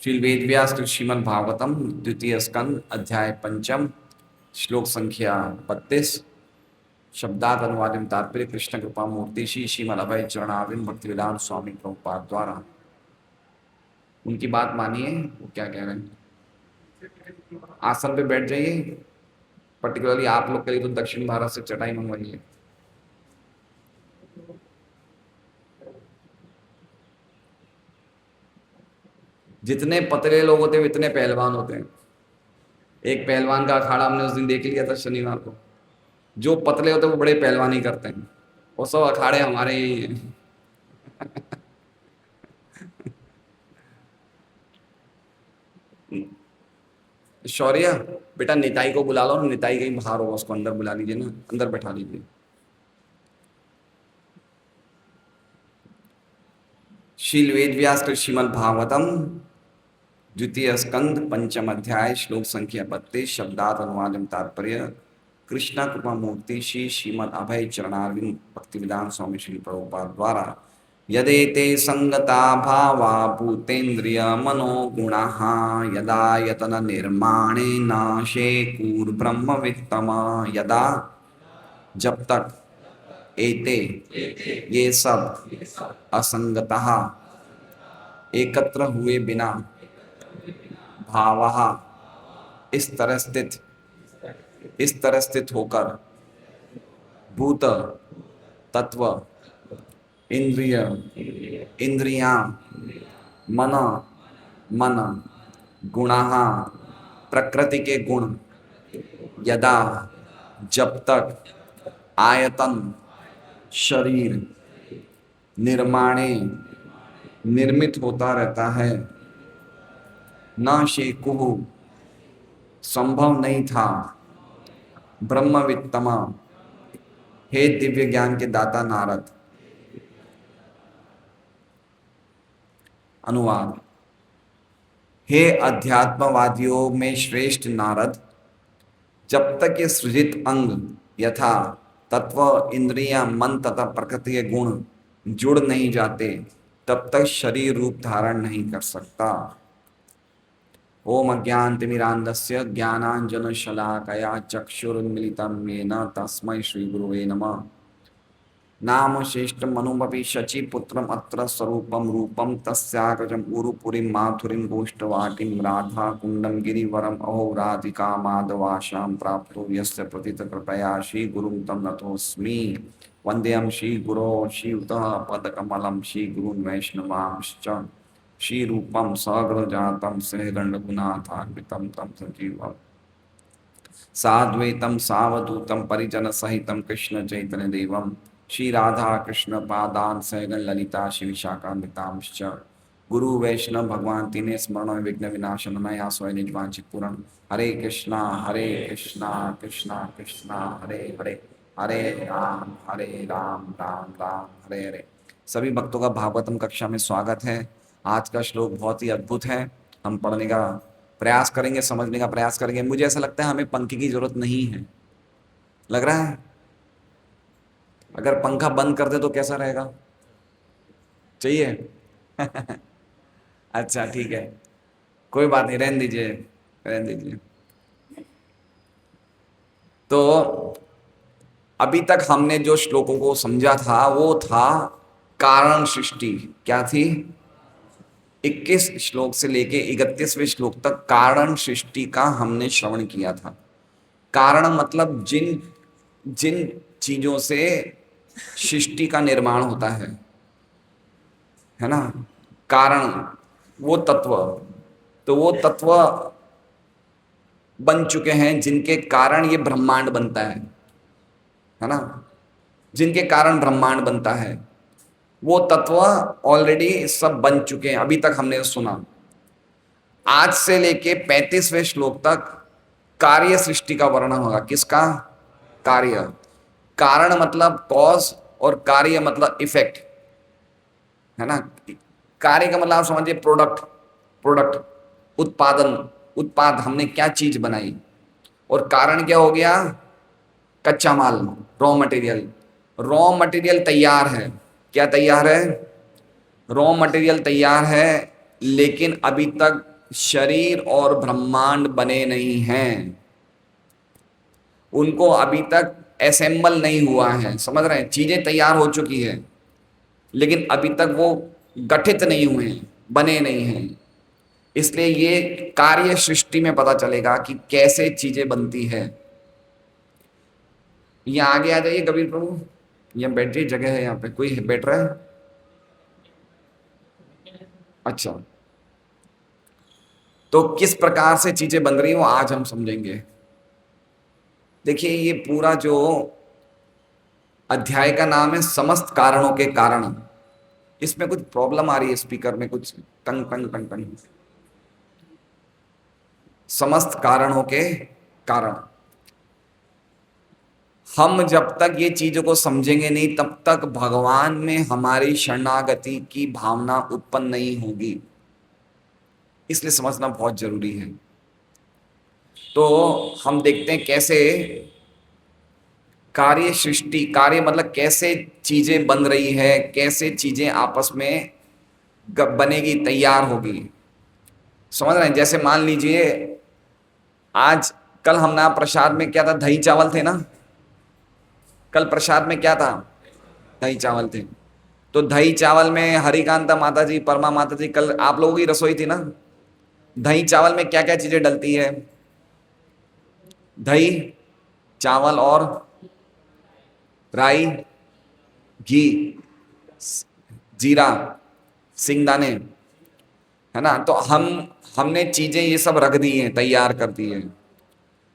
श्री वेदव्यास श्रीमद् भागवतम द्वितीय स्कंद अध्याय पंचम श्लोक संख्या 32 शब्दार्थ अनुवादम तात्पर्य कृष्ण कृपा मूर्ति श्री श्रीमद अभय चरणाविंद भक्तिवेदांत स्वामी प्रभुपाद द्वारा। उनकी बात मानिए, वो क्या कह रहे हैं। आसन पे बैठ जाइए। पर्टिकुलरली आप लोग के लिए तो दक्षिण भारत से चटाई मंगवाइए। जितने पतले लोग होते हैं उतने पहलवान होते हैं। एक पहलवान का अखाड़ा हमने उस दिन देख लिया था शनिवार को। जो पतले होते हैं वो बड़े पहलवानी करते हैं। वो सब अखाड़े हमारे यही हैं। शौर्य, बेटा निताई को बुला लो ना। निताई कहीं बाहर होगा, उसको अंदर बुला लीजिए ना, अंदर बैठा लीजिए। शील वेद व्यास श्रीमद् भागवतम द्वितीय स्कंद पंचम अध्याय श्लोक संख्या 32 शब्दार्थ अनुवादम तात्पर्य कृष्णा कृपा मूर्ति श्री श्रीमद् अभय चरणारविंद भक्तिवेदांत स्वामी श्री प्रभुपाद द्वारा। यदेते संगता भावा भूतेन्द्रिय मनोगुणाः यदा यतन निर्माणे नाशे कूर्ब्रह्मवित्तम। यदा, जब तक, एते, ये सब, असंगतः, एकत्र हुए बिना, भावः, इस तरह स्थित होकर, भूत, तत्व, इंद्रिय, इंद्रियां, मन, गुणाः, प्रकृति के गुण, यदा, जब तक, आयतन, शरीर, निर्माणे, निर्मित होता रहता है, न शेकुः, संभव नहीं था, ब्रह्मवित्तम, हे दिव्य ज्ञान के दाता नारद। अनुवाद। हे अध्यात्मवादियों में श्रेष्ठ नारद, जब तक ये सृजित अंग यथा तत्व, इंद्रियां, मन तथा प्रकृति के गुण जुड़ नहीं जाते तब तक शरीर रूप धारण नहीं कर सकता। ओम अज्ञानतिमिरान्धस्य ज्ञानाञ्जनशलाकया चक्षुरुन्मीलितं येन तस्मै श्रीगुरुवे नमः। नाम श्रेष्ठम् अनुमपि शचीपुत्रम् अत्र स्वरूपं रूपं तस्याग्रजम् उरुपुरीं माथुरीं गोष्ठवाटीं राधाकुण्डं गिरिवरम् अहो राधिका माधवाशां प्राप्तो यस्य प्रथितकृपया श्रीगुरुं तं नतोऽस्मि। वन्देऽहं श्रीगुरो श्रीयुतः पदकमलं श्रीगुरून् वैष्णवांश्च श्रीरूपं सगृजातं सहगणरघुनाथान्वितं तं सजीवम् साद्वैतं सावधूतं परिजनसहितं कृष्णचैतन्यदेवं श्री राधा कृष्ण पादान सहगण ललिता श्री विशाखान्वितांश्च गुरु वैष्णव भगवान तीने स्मरण विघ्न विनाशन नया स्वय निजवांचित पूर्ण। हरे कृष्णा कृष्णा कृष्णा हरे हरे, हरे राम राम राम हरे हरे। सभी भक्तों का भागवतम कक्षा में स्वागत है। आज का श्लोक बहुत ही अद्भुत है। हम पढ़ने का प्रयास करेंगे, समझने का प्रयास करेंगे। मुझे ऐसा लगता है हमें पंखे की जरूरत नहीं है, लग रहा है। अगर पंखा बंद कर दे तो कैसा रहेगा? चाहिए? अच्छा ठीक है, कोई बात नहीं, रहने दीजिए, रहने दीजिए। तो अभी तक हमने जो श्लोकों को समझा था वो था कारण सृष्टि। क्या थी? 21 श्लोक से लेके 31वें श्लोक तक कारण सृष्टि का हमने श्रवण किया था। कारण मतलब जिन जिन चीजों से सृष्टि का निर्माण होता है ना। कारण वो तत्व, तो वो तत्व बन चुके हैं जिनके कारण ये ब्रह्मांड बनता है ना। जिनके कारण ब्रह्मांड बनता है वो तत्व ऑलरेडी सब बन चुके हैं। अभी तक हमने सुना। आज से लेके 35वें श्लोक तक कार्य सृष्टि का वर्णन होगा। किसका? कार्य। कारण मतलब कॉज और कार्य मतलब इफेक्ट, है ना। कार्य का मतलब आप समझिए प्रोडक्ट, उत्पाद, हमने क्या चीज बनाई। और कारण क्या हो गया? कच्चा माल, रॉ मटेरियल तैयार है। क्या तैयार है? रॉ मटेरियल तैयार है, लेकिन अभी तक शरीर और ब्रह्मांड बने नहीं हैं, उनको अभी तक असेंबल नहीं हुआ है। समझ रहे हैं? चीजें तैयार हो चुकी है लेकिन अभी तक वो गठित नहीं हुए हैं, बने नहीं हैं। इसलिए ये कार्य सृष्टि में पता चलेगा कि कैसे चीजें बनती है। यहाँ आगे आ जाइए कबीर प्रभु, यहाँ बैठिए, जगह है यहाँ पे, कोई बैठ रहा है? अच्छा, तो किस प्रकार से चीजें बन रही हो आज हम समझेंगे। देखिए, ये पूरा जो अध्याय का नाम है समस्त कारणों के कारण। इसमें कुछ प्रॉब्लम आ रही है स्पीकर में, कुछ टंग टंग टंग टंग। समस्त कारणों के कारण। हम जब तक ये चीजों को समझेंगे नहीं तब तक भगवान में हमारी शरणागति की भावना उत्पन्न नहीं होगी। इसलिए समझना बहुत जरूरी है। तो हम देखते हैं कैसे कार्य सृष्टि, कार्य मतलब कैसे चीजें बन रही है, कैसे चीजें आपस में बनेगी, तैयार होगी। समझ रहे हैं? जैसे मान लीजिए आज, कल हम ना प्रसाद में क्या था, दही चावल थे ना। कल प्रसाद में क्या था? दही चावल थे। तो दही चावल में हरिकांता माता जी, परमा माता जी, कल आप लोगों की रसोई थी ना। दही चावल में क्या क्या चीजें डलती है? दही, चावल और राई, घी, जीरा, सिंगदाने, है ना। तो हमने चीजें ये सब रख दी हैं, तैयार कर दी है।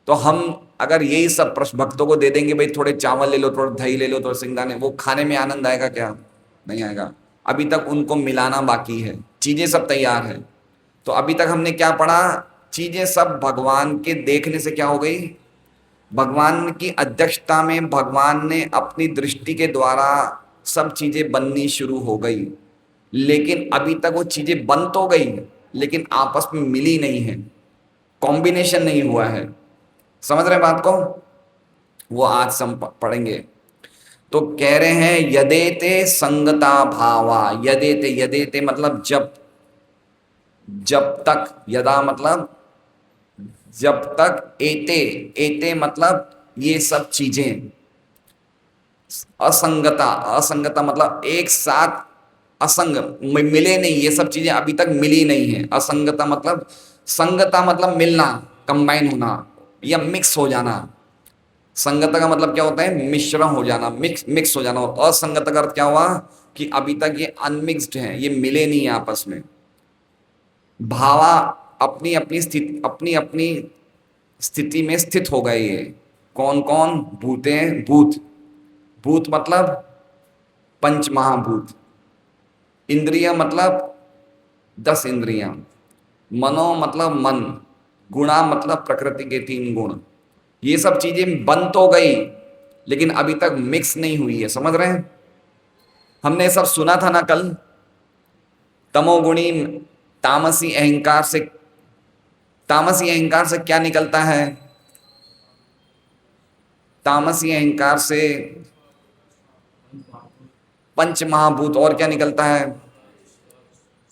तो हम अगर यही सब भक्तों को दे देंगे, भाई थोड़े चावल ले लो, थोड़ा दही ले लो, थोड़े सिंगदाने, वो खाने में आनंद आएगा क्या? नहीं आएगा। अभी तक उनको मिलाना बाकी है, चीजें सब तैयार है। तो अभी तक हमने क्या पढ़ा? चीजें सब भगवान के देखने से क्या हो गई? भगवान की अध्यक्षता में भगवान ने अपनी दृष्टि के द्वारा सब चीजें बननी शुरू हो गई। लेकिन अभी तक वो चीजें बन तो गई लेकिन आपस में मिली नहीं है, कॉम्बिनेशन नहीं हुआ है। समझ रहे बात को? वो आज हम पढ़ेंगे। तो कह रहे हैं यदेते संगता भावा। यदेते, यदेते मतलब जब, जब तक, यदा मतलब जब तक, एते, एते मतलब ये सब चीजें, असंगता, असंगता मतलब एक साथ, असंग, मिले नहीं, ये सब चीजें अभी तक मिली नहीं है। असंगता मतलब, संगता मतलब मिलना, कंबाइन होना या मिक्स हो जाना। संगता का मतलब क्या होता है? मिश्रण हो जाना, मिक्स हो जाना। और असंगता का अर्थ क्या हुआ? कि अभी तक ये अनमिक्स्ड है, ये मिले नहीं आपस में। भावा अपनी अपनी स्थिति, अपनी अपनी स्थिति में स्थित हो गए। ये कौन कौन? भूतें, भूत, भूत मतलब पंच महाभूत। इंद्रिय मतलब 10 इंद्रियां। मनो मतलब मन। गुणा मतलब प्रकृति के 3 गुण। ये सब चीजें बन तो गई लेकिन अभी तक मिक्स नहीं हुई है। समझ रहे हैं? हमने सब सुना था ना कल, तमोगुणी तामसी अहंकार से, तामसी अहंकार से क्या निकलता है? तामसी अहंकार से पंच महाभूत, और क्या निकलता है?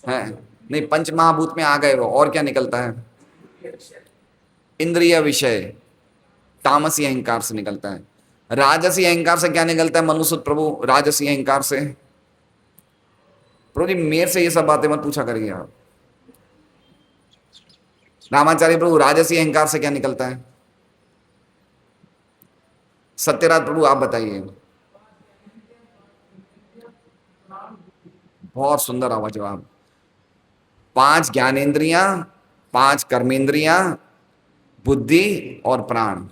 नहीं, पंच महाभूत में आ गए वो, और क्या निकलता है? इंद्रिय विषय, तामसी अहंकार से निकलता है। राजसी अहंकार से क्या निकलता है मनुसुत प्रभु? राजसी अहंकार से, प्रभु जी मेरे से ये सब बातें मत पूछा करिए आप। रामाचार्य प्रभु, राजसी अहंकार से क्या निकलता है? सत्यराज प्रभु आप बताइए। बहुत सुंदर आवाज जवाब। 5 ज्ञानेन्द्रियां, 5 कर्मेंद्रियां, बुद्धि और प्राण।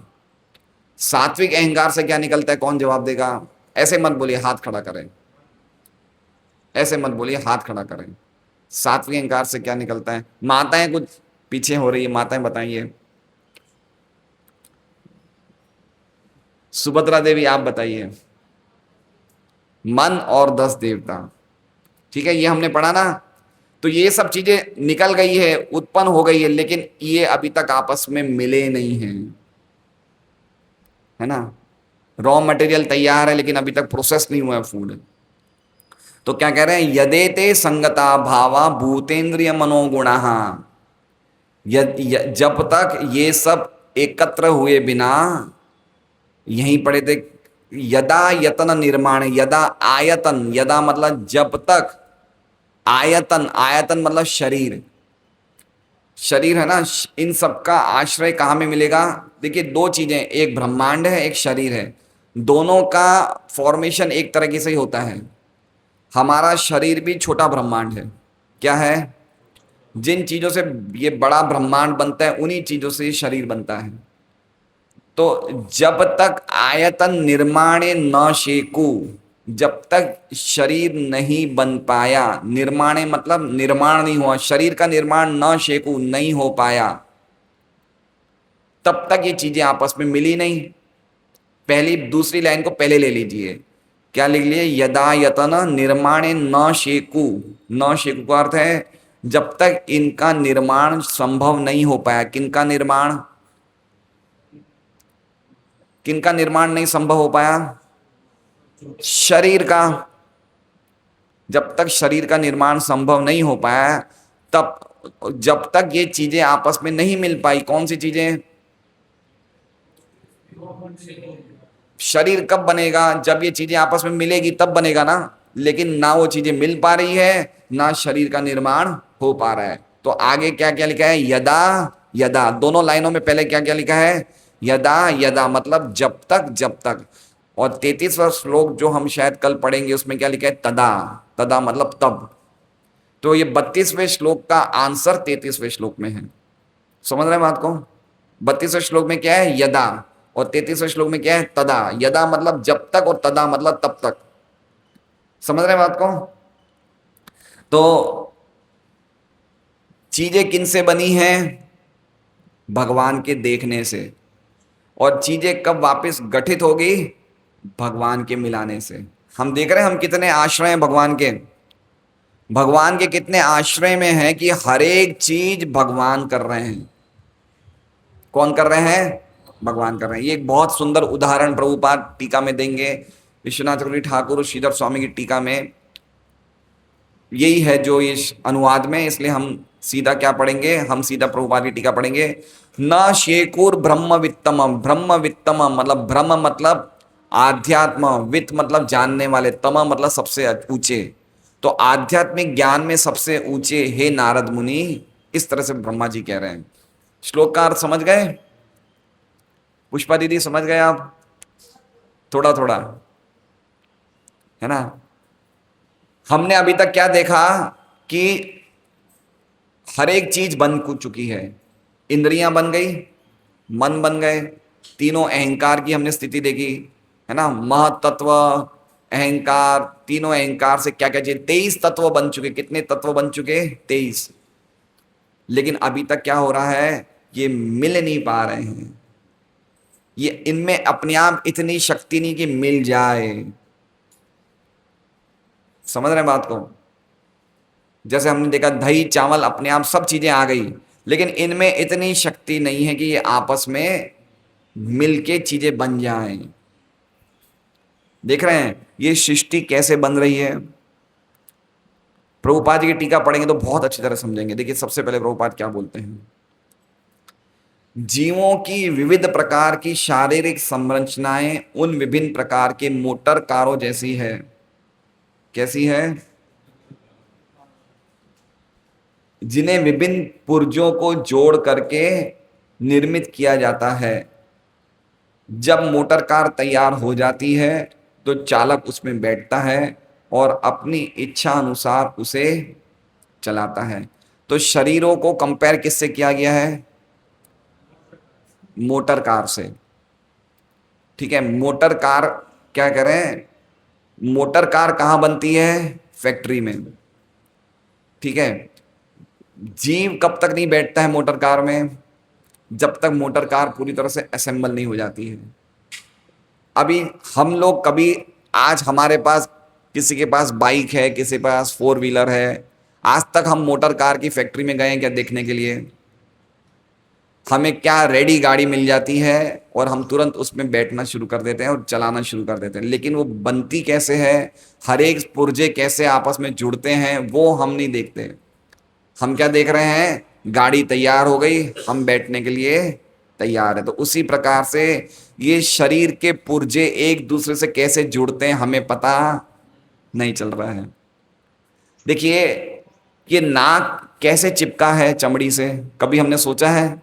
सात्विक अहंकार से क्या निकलता है? कौन जवाब देगा? ऐसे मत बोलिए, हाथ खड़ा करें। ऐसे मत बोलिए, हाथ खड़ा करें। सात्विक अहंकार से क्या निकलता है? माताएं कुछ पीछे हो रही है, माताएं बताइए। सुभद्रा देवी आप बताइए। मन और 10 देवता। ठीक है, ये हमने पढ़ा ना। तो ये सब चीजें निकल गई है, उत्पन्न हो गई है, लेकिन ये अभी तक आपस में मिले नहीं हैं, है ना। रॉ मटेरियल तैयार है लेकिन अभी तक प्रोसेस नहीं हुआ है फूड। तो क्या कह रहे हैं? यदेते संगता भावा भूतेन्द्रिय मनोगुणा। जब तक ये सब एकत्र हुए बिना, यहीं पढ़े थे, यदा यतन निर्माण, यदा आयतन, यदा मतलब जब तक, आयतन, आयतन मतलब शरीर, शरीर है ना, इन सब का आश्रय कहाँ में मिलेगा? देखिए दो चीजें, एक ब्रह्मांड है, एक शरीर है, दोनों का फॉर्मेशन एक तरीके से ही होता है। हमारा शरीर भी छोटा ब्रह्मांड है। क्या है? जिन चीजों से ये बड़ा ब्रह्मांड बनता है उन्हीं चीजों से ये शरीर बनता है। तो जब तक आयतन निर्माणे न शेकु, जब तक शरीर नहीं बन पाया, निर्माणे मतलब निर्माण नहीं हुआ, शरीर का निर्माण न शेकु नहीं हो पाया, तब तक ये चीजें आपस में मिली नहीं। पहली दूसरी लाइन को पहले ले लीजिए, क्या लिख लिए? यदा यतन निर्माणे न शेकु, न शेकु का अर्थ है जब तक इनका निर्माण संभव नहीं हो पाया। किनका निर्माण? किनका निर्माण नहीं संभव हो पाया? शरीर का। जब तक शरीर का निर्माण संभव नहीं हो पाया, तब जब तक ये चीजें आपस में नहीं मिल पाई। कौन सी चीजें? शरीर कब बनेगा? जब ये चीजें आपस में मिलेगी तब बनेगा ना। लेकिन ना वो चीजें मिल पा रही है, ना शरीर का निर्माण हो पा रहा है। तो आगे क्या क्या लिखा है? यदा यदा, दोनों लाइनों में पहले क्या क्या लिखा है? यदा यदा मतलब जब तक, जब तक। और 33वां श्लोक जो हम शायद कल पढ़ेंगे उसमें क्या लिखा है? तदा, तदा मतलब तब। तो ये 32वें श्लोक का आंसर 33वें श्लोक में है। समझ रहे हैं बात को? 32वें श्लोक में क्या है? यदा, और 33वें श्लोक में क्या है? तदा। यदा मतलब जब तक, और तदा मतलब तब तक। समझ रहे हैं बात को? तो चीजें किन से बनी हैं? भगवान के देखने से। और चीजें कब वापस गठित होगी? भगवान के मिलाने से। हम देख रहे हैं हम कितने आश्रय हैं भगवान के। भगवान के कितने आश्रय में है कि हर एक चीज भगवान कर रहे हैं। कौन कर रहे हैं? भगवान कर रहे हैं। ये एक बहुत सुंदर उदाहरण प्रभुपाद टीका में देंगे। विश्वनाथ चक्रवर्ती ठाकुर श्रीधर स्वामी की टीका में यही है जो इस अनुवाद में, इसलिए हम सीधा क्या पढ़ेंगे? हम सीधा प्रभुपाद की टीका पढ़ेंगे। न शेकुर ब्रह्म वित्तम, ब्रह्म वित्तम मतलब ब्रह्म मतलब आध्यात्म, वित्त मतलब जानने वाले, तम मतलब सबसे ऊंचे। तो आध्यात्मिक ज्ञान में सबसे ऊंचे हे नारद मुनि, इस तरह से ब्रह्मा जी कह रहे हैं। श्लोक का अर्थ समझ गए? पुष्पा दीदी समझ गए आप? थोड़ा थोड़ा है ना। हमने अभी तक क्या देखा कि हर एक चीज बन चुकी है। इंद्रियां बन गई, मन बन गए, तीनों अहंकार की हमने स्थिति देखी है ना। महतत्व, अहंकार, तीनों अहंकार से क्या क्या चीज, 23 तत्व बन चुके। कितने तत्व बन चुके? 23। लेकिन अभी तक क्या हो रहा है? ये मिल नहीं पा रहे हैं। ये इनमें अपने आप इतनी शक्ति नहीं कि मिल जाए। समझ रहे हैं बात को? जैसे हमने देखा दही चावल अपने आप सब चीजें आ गई, लेकिन इनमें इतनी शक्ति नहीं है कि ये आपस में मिलके चीजें बन जाएं। देख रहे हैं ये सृष्टि कैसे बन रही है। प्रभुपाद जी की टीका पढ़ेंगे तो बहुत अच्छी तरह समझेंगे। देखिए सबसे पहले प्रभुपाद क्या बोलते हैं? जीवों की विविध प्रकार की शारीरिक संरचनाएं उन विभिन्न प्रकार के मोटर कारों जैसी है। कैसी है? जिन्हें विभिन्न पुर्जों को जोड़ करके निर्मित किया जाता है। जब मोटर कार तैयार हो जाती है तो चालक उसमें बैठता है और अपनी इच्छा अनुसार उसे चलाता है। तो शरीरों को कंपेयर किससे किया गया है? मोटर कार से। ठीक है, मोटर कार क्या करें? मोटर कार कहाँ बनती है? फैक्ट्री में। ठीक है, जीव कब तक नहीं बैठता है मोटर कार में? जब तक मोटर कार पूरी तरह से असेंबल नहीं हो जाती है। अभी हम लोग कभी, आज हमारे पास, किसी के पास बाइक है, किसी के पास 4 व्हीलर है, आज तक हम मोटर कार की फैक्ट्री में गए हैं क्या देखने के लिए? हमें क्या रेडी गाड़ी मिल जाती है और हम तुरंत उसमें बैठना शुरू कर देते हैं और चलाना शुरू कर देते हैं। लेकिन वो बनती कैसे है, हर एक पुर्जे कैसे आपस में जुड़ते हैं, वो हम नहीं देखते। हम क्या देख रहे हैं? गाड़ी तैयार हो गई, हम बैठने के लिए तैयार है। तो उसी प्रकार से ये शरीर के पुर्जे एक दूसरे से कैसे जुड़ते हैं हमें पता नहीं चल रहा है। देखिए ये नाक कैसे चिपका है चमड़ी से, कभी हमने सोचा है?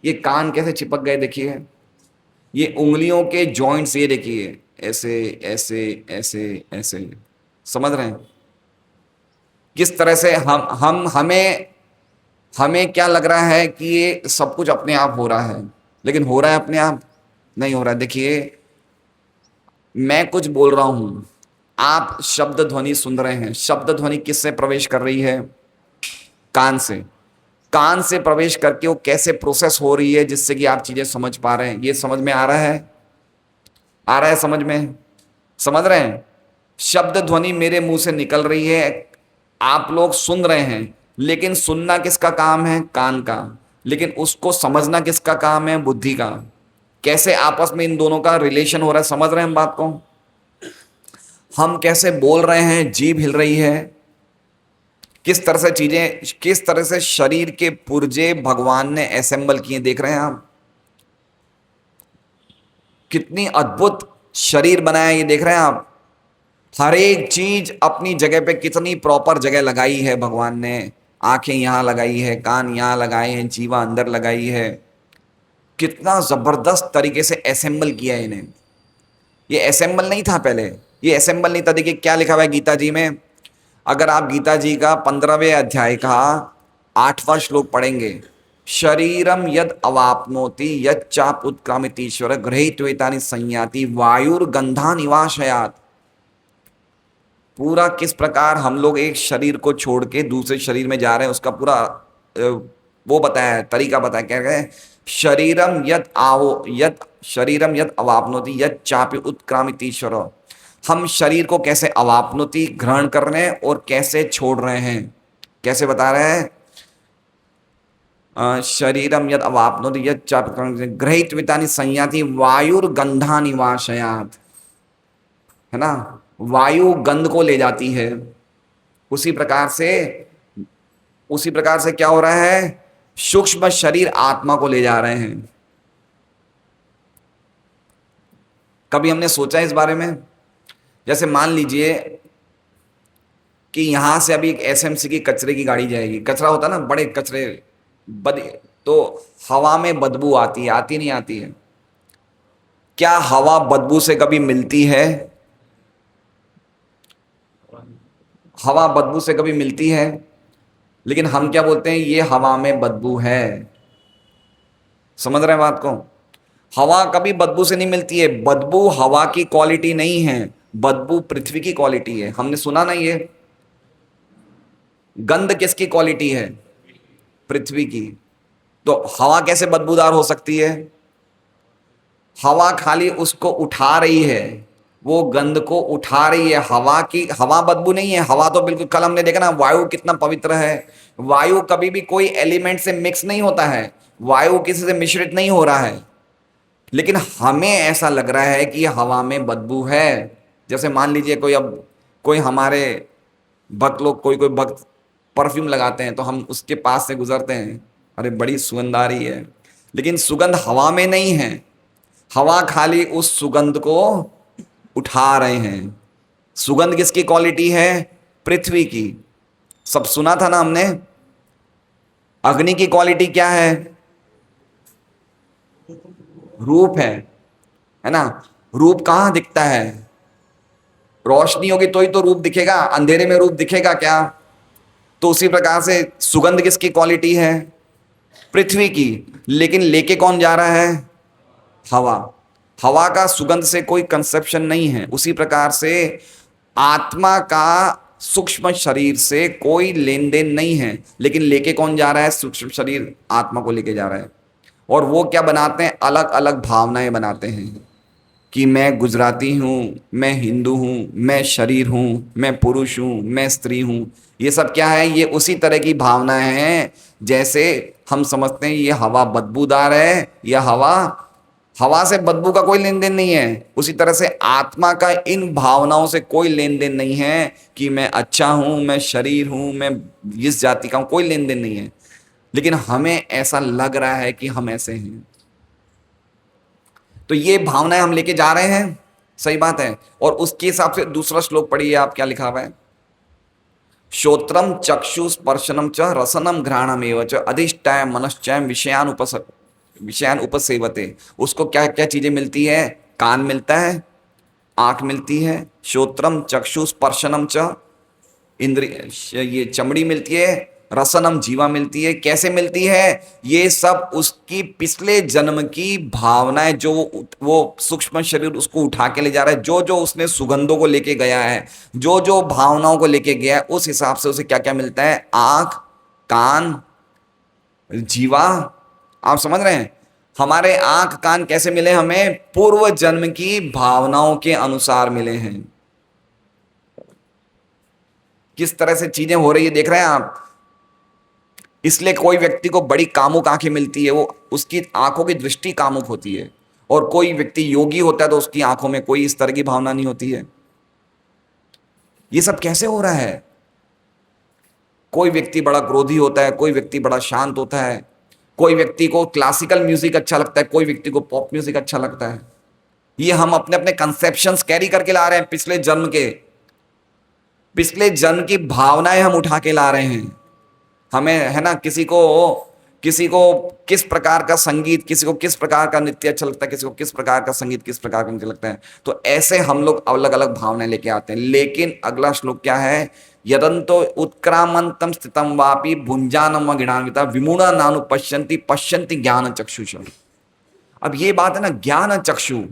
ये कान कैसे चिपक गए, देखिए ये उंगलियों के जॉइंट्स, ये देखिए ऐसे ऐसे ऐसे ऐसे, समझ रहे हैं किस तरह से हम हमें हमें क्या लग रहा है कि ये सब कुछ अपने आप हो रहा है, लेकिन हो रहा है अपने आप नहीं हो रहा है। देखिए मैं कुछ बोल रहा हूं, आप शब्द ध्वनि सुन रहे हैं, शब्द ध्वनि किससे प्रवेश कर रही है? कान से। कान से प्रवेश करके वो कैसे प्रोसेस हो रही है जिससे कि आप चीजें समझ पा रहे हैं, ये समझ में आ रहा है? आ रहा है समझ में? समझ रहे हैं? शब्द ध्वनि मेरे मुंह से निकल रही है, आप लोग सुन रहे हैं, लेकिन सुनना किसका काम है? कान का। लेकिन उसको समझना किसका काम है? बुद्धि का। कैसे आपस में इन दोनों का रिलेशन हो रहा है, समझ रहे हैं हम बात को? हम कैसे बोल रहे हैं, जीभ हिल रही है, किस तरह से चीजें, किस तरह से शरीर के पुर्जे भगवान ने असेंबल किए, देख रहे हैं आप? कितनी अद्भुत शरीर बनाया, ये देख रहे हैं आप? हर एक चीज अपनी जगह पे कितनी प्रॉपर जगह लगाई है भगवान ने। आंखें यहां लगाई है, कान यहां लगाए हैं, जीवा अंदर लगाई है। कितना जबरदस्त तरीके से असेंबल किया है इन्हें। ये असेंबल नहीं था पहले, ये असेंबल नहीं था। देखिए क्या लिखा हुआ है गीता जी में, अगर आप गीता जी का 15वें अध्याय का 8वां श्लोक पढ़ेंगे, शरीरम यद अवापनोति यच्चाप उत्क्रामितीश्वर गृहीत्वेतानि संयाति वायुर्गंधा निवाशयात। पूरा किस प्रकार हम लोग एक शरीर को छोड़ के दूसरे शरीर में जा रहे हैं, उसका पूरा वो बताया है, तरीका बताया। क्या कहते हैं? शरीरम यद आवो यद शरीरम यद अवापनोति यद चापि उत्क्रामितीश्वर। हम शरीर को कैसे अवापनोति ग्रहण कर रहे हैं और कैसे छोड़ रहे हैं, कैसे बता रहे हैं? शरीरम यद अवापनोति यद चापि गृहीत्वेतानि संयाति वायुर्गंधा निवाशयात, है ना? वायु गंध को ले जाती है। उसी प्रकार से क्या हो रहा है? सूक्ष्म शरीर आत्मा को ले जा रहे हैं। कभी हमने सोचा इस बारे में? जैसे मान लीजिए कि यहां से अभी एक एसएमसी की कचरे की गाड़ी जाएगी, कचरा होता ना, बड़े कचरे तो हवा में बदबू आती है, आती नहीं आती है? क्या हवा बदबू से कभी मिलती है? हवा बदबू से कभी मिलती है? लेकिन हम क्या बोलते हैं? ये हवा में बदबू है। समझ रहे हैं बात को? हवा कभी बदबू से नहीं मिलती है। बदबू हवा की क्वालिटी नहीं है, बदबू पृथ्वी की क्वालिटी है। हमने सुना ना ये? गंध किसकी क्वालिटी है? पृथ्वी की। तो हवा कैसे बदबूदार हो सकती है? हवा खाली उसको उठा रही है, वो गंध को उठा रही है। हवा बदबू नहीं है। हवा तो बिल्कुल, कल हमने देखा ना वायु कितना पवित्र है। वायु कभी भी कोई एलिमेंट से मिक्स नहीं होता है, वायु किसी से मिश्रित नहीं हो रहा है। लेकिन हमें ऐसा लग रहा है कि हवा में बदबू है। जैसे मान लीजिए कोई हमारे भक्त लोग, कोई कोई भक्त परफ्यूम लगाते हैं, तो हम उसके पास से गुजरते हैं, अरे बड़ी सुगंध आ रही है, लेकिन सुगंध हवा में नहीं है। हवा खाली उस सुगंध को उठा रहे हैं। सुगंध किसकी क्वालिटी है? पृथ्वी की। सब सुना था ना हमने? अग्नि की क्वालिटी क्या है? रूप है ना? रूप कहां दिखता है? रोशनी होगी तो ही तो रूप दिखेगा, अंधेरे में रूप दिखेगा क्या? तो उसी प्रकार से सुगंध किसकी क्वालिटी है? पृथ्वी की। लेकिन लेके कौन जा रहा है? हवा। हवा का सुगंध से कोई कंसेप्शन नहीं है। उसी प्रकार से आत्मा का सूक्ष्म शरीर से कोई लेन देन नहीं है, लेकिन लेके कौन जा रहा है? सूक्ष्म शरीर आत्मा को लेके जा रहा है। और वो क्या बनाते हैं? अलग अलग भावनाएं बनाते हैं कि मैं गुजराती हूँ, मैं हिंदू हूँ, मैं शरीर हूँ, मैं पुरुष हूँ, मैं स्त्री हूँ। ये सब क्या है? ये उसी तरह की भावनाएं हैं जैसे हम समझते हैं ये हवा बदबूदार है, यह हवा हवा से बदबू का कोई लेन देन नहीं है। उसी तरह से आत्मा का इन भावनाओं से कोई लेन देन नहीं है कि मैं अच्छा हूं, मैं शरीर हूं, मैं इस जाति का हूं, कोई लेन देन नहीं है। लेकिन हमें ऐसा लग रहा है कि हम ऐसे हैं, तो ये भावनाएं हम लेके जा रहे हैं, सही बात है। और उसके हिसाब से दूसरा श्लोक पढ़िए आप, क्या लिखा हुआ है। श्रोत्रम चक्षु स्पर्शनम च रसनम घ्राणमेव च अधिष्ठाय मनश्चय विषयान उपसेवते। उसको क्या क्या चीजें मिलती है? कान मिलता है, आंख मिलती है, श्रोत्रम चक्षु स्पर्शनम च इंद्रिय, ये चमड़ी मिलती है, रसनम जीवा मिलती है। कैसे मिलती है? ये सब उसकी पिछले जन्म की भावनाएं, जो वो सूक्ष्म शरीर उसको उठा के ले जा रहा है, जो जो उसने सुगंधों को लेके गया है, जो जो भावनाओं को लेके गया है, उस हिसाब से उसे क्या क्या मिलता है? आंख, कान, जीवा। आप समझ रहे हैं? हमारे आंख कान कैसे मिले हमें? पूर्व जन्म की भावनाओं के अनुसार मिले हैं। किस तरह से चीजें हो रही है देख रहे हैं आप। इसलिए कोई व्यक्ति को बड़ी कामुक आंखें मिलती है, वो उसकी आंखों की दृष्टि कामुक होती है। और कोई व्यक्ति योगी होता है तो उसकी आंखों में कोई इस तरह की भावना नहीं होती है। ये सब कैसे हो रहा है? कोई व्यक्ति बड़ा क्रोधी होता है, कोई व्यक्ति बड़ा शांत होता है, कोई व्यक्ति को क्लासिकल म्यूजिक अच्छा लगता है, कोई व्यक्ति को पॉप म्यूजिक अच्छा लगता है। ये हम अपने अपने कंसेप्शंस कैरी करके ला रहे हैं, पिछले जन्म की भावनाएं हम उठा के ला रहे हैं। हमें है ना, किसी को किस प्रकार का संगीत, किसी को किस प्रकार का नृत्य अच्छा लगता है, किसी को किस प्रकार का संगीत, किस प्रकार का नृत्य लगता है। तो ऐसे हम लोग अलग अलग भावनाएं लेके आते हैं। लेकिन अगला श्लोक क्या है? यदंतो उत्क्रामंतम स्थितम वापि भुंजानम गिणान्विता विमूढ़ा नानु पश्यन्ति पश्यन्ति ज्ञान चक्षुष। अब ये बात है ना, ज्ञान चक्षु,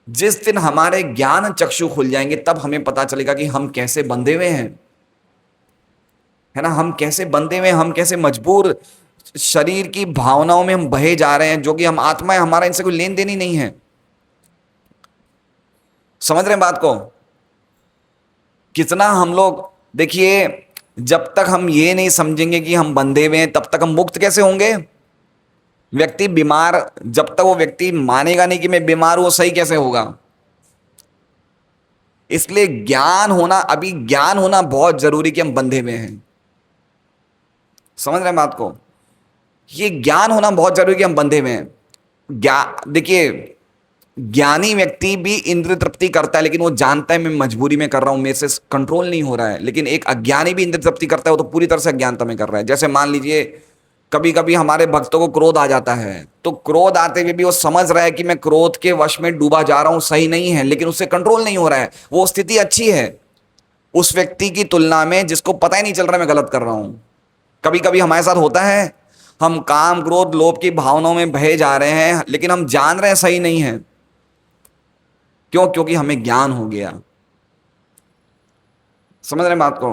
जिस दिन हमारे ज्ञान चक्षु खुल जाएंगे तब हमें पता चलेगा कि हम कैसे बंधे हुए हैं, है ना। हम कैसे बंधे हुए, हम कैसे मजबूर शरीर की भावनाओं में हम बहे जा रहे हैं, जो कि हम आत्मा है, हमारा इनसे कोई लेन देन ही नहीं है। समझ रहे हैं बात को? कितना हम लोग, देखिए, जब तक हम ये नहीं समझेंगे कि हम बंधे हुए हैं, तब तक हम मुक्त कैसे होंगे? व्यक्ति बीमार, जब तक वो व्यक्ति मानेगा नहीं कि मैं बीमार हूं, सही कैसे होगा? इसलिए अभी ज्ञान होना बहुत जरूरी कि हम बंधे हुए हैं। समझ रहे हैं बात को? ये ज्ञान होना बहुत जरूरी कि हम बंधे हुए हैं। देखिए, ज्ञानी व्यक्ति भी इंद्रिय तृप्ति करता है, लेकिन वो जानता है मैं मजबूरी में कर रहा हूं, मेरे से कंट्रोल नहीं हो रहा है। लेकिन एक अज्ञानी भी इंद्रिय तृप्ति करता है, वो तो पूरी तरह से अज्ञानता में कर रहा है। जैसे मान लीजिए, कभी कभी हमारे भक्तों को क्रोध आ जाता है, तो क्रोध आते हुए भी वो समझ रहा है कि मैं क्रोध के वश में डूबा जा रहा हूं, सही नहीं है, लेकिन उससे कंट्रोल नहीं हो रहा है। वो स्थिति अच्छी है उस व्यक्ति की तुलना में जिसको पता ही नहीं चल रहा मैं गलत कर रहा हूं। कभी कभी हमारे साथ होता है, हम काम क्रोध लोभ की भावनाओं में बहे जा रहे हैं, लेकिन हम जान रहे हैं सही नहीं है। क्यों? क्योंकि हमें ज्ञान हो गया। समझ रहे हैं बात को?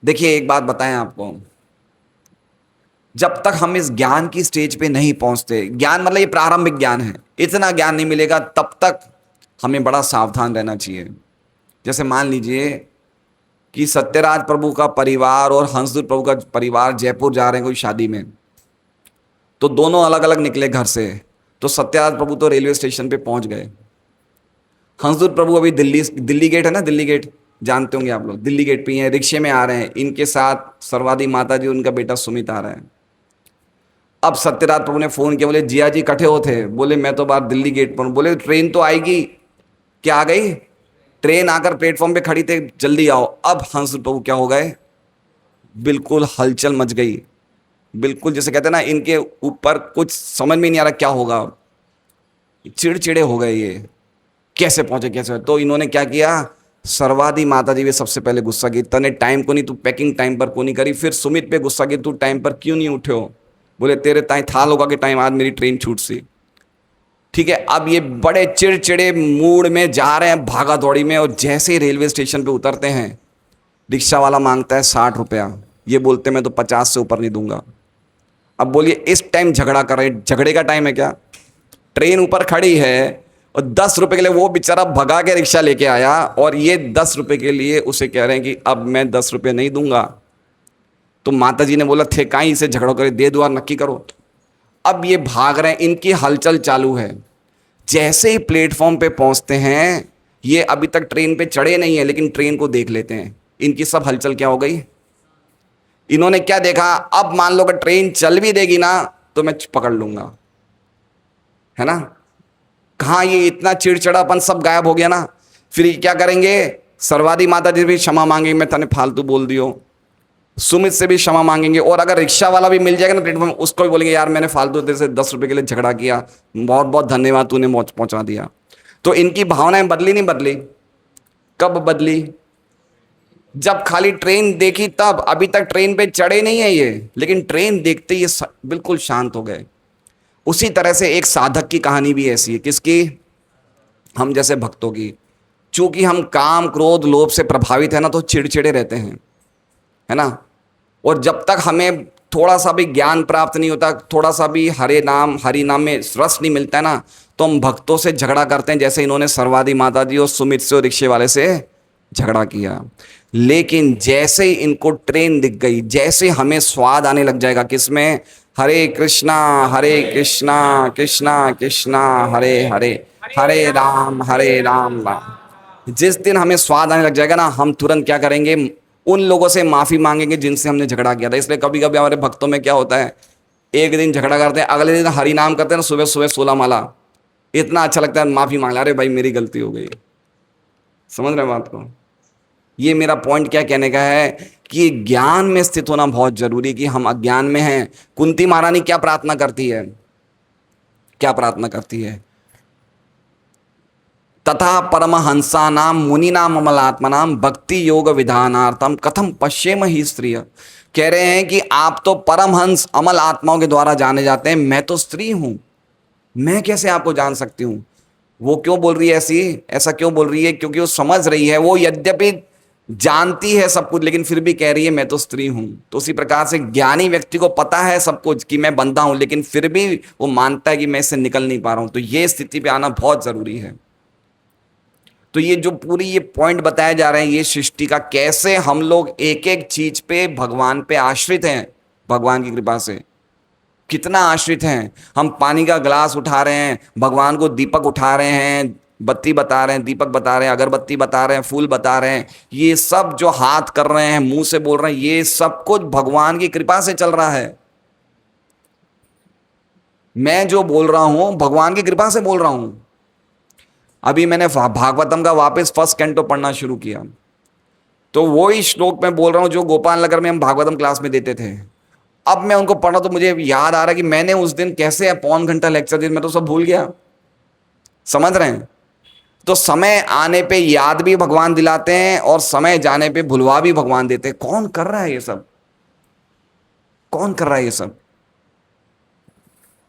देखिए, एक बात बताएं आपको, जब तक हम इस ज्ञान की स्टेज पे नहीं पहुंचते, ज्ञान मतलब ये प्रारंभिक ज्ञान है, इतना ज्ञान नहीं मिलेगा, तब तक हमें बड़ा सावधान रहना चाहिए। जैसे मान लीजिए कि सत्यराज प्रभु का परिवार और हंसदूत प्रभु का परिवार जयपुर जा रहे हैं कोई शादी में, तो दोनों अलग अलग निकले घर से। तो सत्यराज प्रभु तो रेलवे स्टेशन पे पहुंच गए, हंसदूत प्रभु अभी दिल्ली गेट है ना, दिल्ली गेट जानते होंगे आप लोग, दिल्ली गेट पे हैं, रिक्शे में आ रहे हैं, इनके साथ सर्वादी माता जी, उनका बेटा सुमित आ रहा है। अब सत्यराज प्रभु ने फोन किया, बोले जिया जी कठे हो थे? बोले मैं तो बाहर दिल्ली गेट पर हूं। बोले ट्रेन तो आएगी। क्या आ गई? ट्रेन आकर प्लेटफॉर्म पे खड़ी थे, जल्दी आओ। अब हंसदूत प्रभु क्या हो गए? बिल्कुल हलचल मच गई, बिल्कुल जैसे कहते हैं ना, इनके ऊपर कुछ समझ में नहीं आ रहा क्या होगा, चिड़चिड़े हो गए। ये कैसे पहुंचे, कैसे? तो इन्होंने क्या किया, सर्वादी माता जी पे सबसे पहले गुस्सा की, तने टाइम को नहीं, तू पैकिंग टाइम पर को नहीं करी। फिर सुमित पे गुस्सा की, तू टाइम पर क्यों नहीं उठे हो? बोले तेरे ताई था लोगा के टाइम, आज मेरी ट्रेन छूट सी। ठीक है, अब ये बड़े चिड़चिड़े मूड में जा रहे हैं भागा दौड़ी में, और जैसे ही रेलवे स्टेशन पे उतरते हैं, रिक्शा वाला मांगता है 60 रुपया, ये बोलते मैं तो 50 से ऊपर नहीं दूंगा। अब बोलिए, इस टाइम झगड़ा कर रहे हैं, झगड़े का टाइम है क्या? ट्रेन ऊपर खड़ी है और 10 रुपए के लिए वो बेचारा भगा के रिक्शा लेके आया, और ये 10 रुपए के लिए उसे कह रहे हैं कि अब मैं 10 रुपये नहीं दूंगा। तो माता जी ने बोला थे काई इसे झगड़ो करे, दे दो और नक्की करो। अब ये भाग रहे हैं, इनकी हलचल चालू है। जैसे ही प्लेटफॉर्म पे पहुंचते हैं, ये अभी तक ट्रेन पे चढ़े नहीं है लेकिन ट्रेन को देख लेते हैं। इनकी सब हलचल क्या हो गई, इन्होंने क्या देखा, अब मान लो कि ट्रेन चल भी देगी ना तो मैं पकड़ लूंगा, है ना। कहाँ ये इतना चिड़चिड़ापन सब गायब हो गया ना। फिर ये क्या करेंगे, सर्वादी माता जी भी क्षमा मांगेंगे, मैं तने फालतू बोल दियो। सुमित से भी क्षमा मांगेंगे, और अगर रिक्शा वाला भी मिल जाएगा ना प्लेटफॉर्म, उसको भी बोलेंगे यार मैंने फालतू तेरे से 10 रुपए के लिए झगड़ा किया, बहुत बहुत धन्यवाद तूने पहुंचा दिया। तो इनकी भावनाएं बदली नहीं बदली? कब बदली, जब खाली ट्रेन देखी तब। अभी तक ट्रेन पे चढ़े नहीं है ये, लेकिन ट्रेन देखते ही ये बिल्कुल शांत हो गए। उसी तरह से एक साधक की कहानी भी ऐसी है। किसकी, हम जैसे भक्तों की। चूंकि हम काम क्रोध लोभ से प्रभावित है ना, तो चिड़चिड़े रहते हैं, है ना। और जब तक हमें थोड़ा सा भी ज्ञान प्राप्त नहीं होता, थोड़ा सा भी हरि नाम में रस नहीं मिलता है ना, तो हम भक्तों से झगड़ा करते हैं, जैसे इन्होंने सर्वादी माता जी और सुमित से और रिक्शे वाले से झगड़ा किया। लेकिन जैसे ही इनको ट्रेन दिख गई, जैसे हमें स्वाद आने लग जाएगा किसमें, हरे कृष्णा कृष्णा कृष्णा हरे हरे, हरे राम राम। जिस दिन हमें स्वाद आने लग जाएगा ना, हम तुरंत क्या करेंगे, उन लोगों से माफी मांगेंगे जिनसे हमने झगड़ा किया था। इसलिए कभी कभी हमारे भक्तों में क्या होता है, एक दिन झगड़ा करते हैं, अगले दिन हरि नाम करते हैं ना, सुबह सुबह 16 माला, इतना अच्छा लगता है, माफी मांग ला, अरे भाई मेरी गलती हो गई। समझ रहे हैं बात को। ये मेरा पॉइंट क्या कहने का है कि ज्ञान में स्थित होना बहुत जरूरी है, कि हम अज्ञान में हैं। कुंती महारानी क्या प्रार्थना करती है, क्या प्रार्थना करती है, तथा परमहंसानाम मुनिनाम अमलात्मनाम भक्ति योग विधानार्थम कथम पश्येम ही स्त्रिय। कह रहे हैं कि आप तो परमहंस अमल आत्माओं के द्वारा जाने जाते हैं, मैं तो स्त्री हूं, मैं कैसे आपको जान सकती हूं। वो क्यों बोल रही है ऐसा क्यों बोल रही है, क्योंकि वो समझ रही है, वो यद्यपि जानती है सब कुछ, लेकिन फिर भी कह रही है मैं तो स्त्री हूं। तो उसी प्रकार से ज्ञानी व्यक्ति को पता है सब कुछ कि मैं बंधा हूं, लेकिन फिर भी वो मानता है कि मैं इससे निकल नहीं पा रहा हूं। तो ये स्थिति पे आना बहुत जरूरी है। तो ये जो पूरी ये पॉइंट बताए जा रहे हैं, ये सृष्टि का, कैसे हम लोग एक एक चीज पे भगवान पे आश्रित हैं, भगवान की कृपा से कितना आश्रित हैं। हम पानी का ग्लास उठा रहे हैं, भगवान को दीपक उठा रहे हैं, बत्ती बता रहे हैं, दीपक बता रहे हैं, अगरबत्ती बता रहे हैं, फूल बता रहे हैं, ये सब जो हाथ कर रहे हैं, मुंह से बोल रहे हैं, ये सब कुछ भगवान की कृपा से चल रहा है। मैं जो बोल रहा हूं भगवान की कृपा से बोल रहा हूं। अभी मैंने भागवतम का वापस फर्स्ट कैंटो पढ़ना शुरू किया, तो वही श्लोक मैं बोल रहा हूं जो गोपाल नगर में हम भागवतम क्लास में देते थे। अब मैं उनको पढ़ रहा, तो मुझे याद आ रहा है कि मैंने उस दिन कैसे पौन घंटा लेक्चर दिया, मैं तो सब भूल गया। समझ रहे हैं। तो समय आने पे याद भी भगवान दिलाते हैं, और समय जाने पे भुलवा भी भगवान देते हैं। कौन कर रहा है ये सब, कौन कर रहा है ये सब।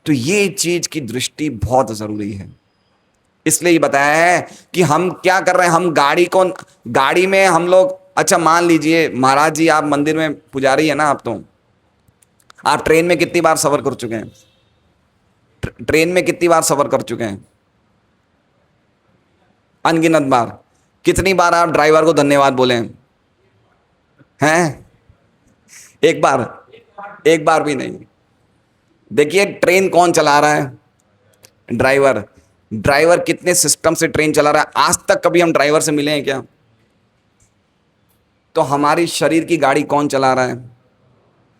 तो ये चीज की दृष्टि बहुत जरूरी है। इसलिए ये बताया है कि हम क्या कर रहे हैं, हम गाड़ी में हम लोग, अच्छा मान लीजिए महाराज जी आप मंदिर में पुजारी है ना, आप ट्रेन में कितनी बार सफर कर चुके हैं, ट्रेन में कितनी बार सफर कर चुके हैं, अनगिनत बार। कितनी बार आप ड्राइवर को धन्यवाद बोले हैं? एक बार, एक बार भी नहीं। देखिए ट्रेन कौन चला रहा है, ड्राइवर। ड्राइवर कितने सिस्टम से ट्रेन चला रहा है, आज तक कभी हम ड्राइवर से मिले हैं क्या? तो हमारी शरीर की गाड़ी कौन चला रहा है,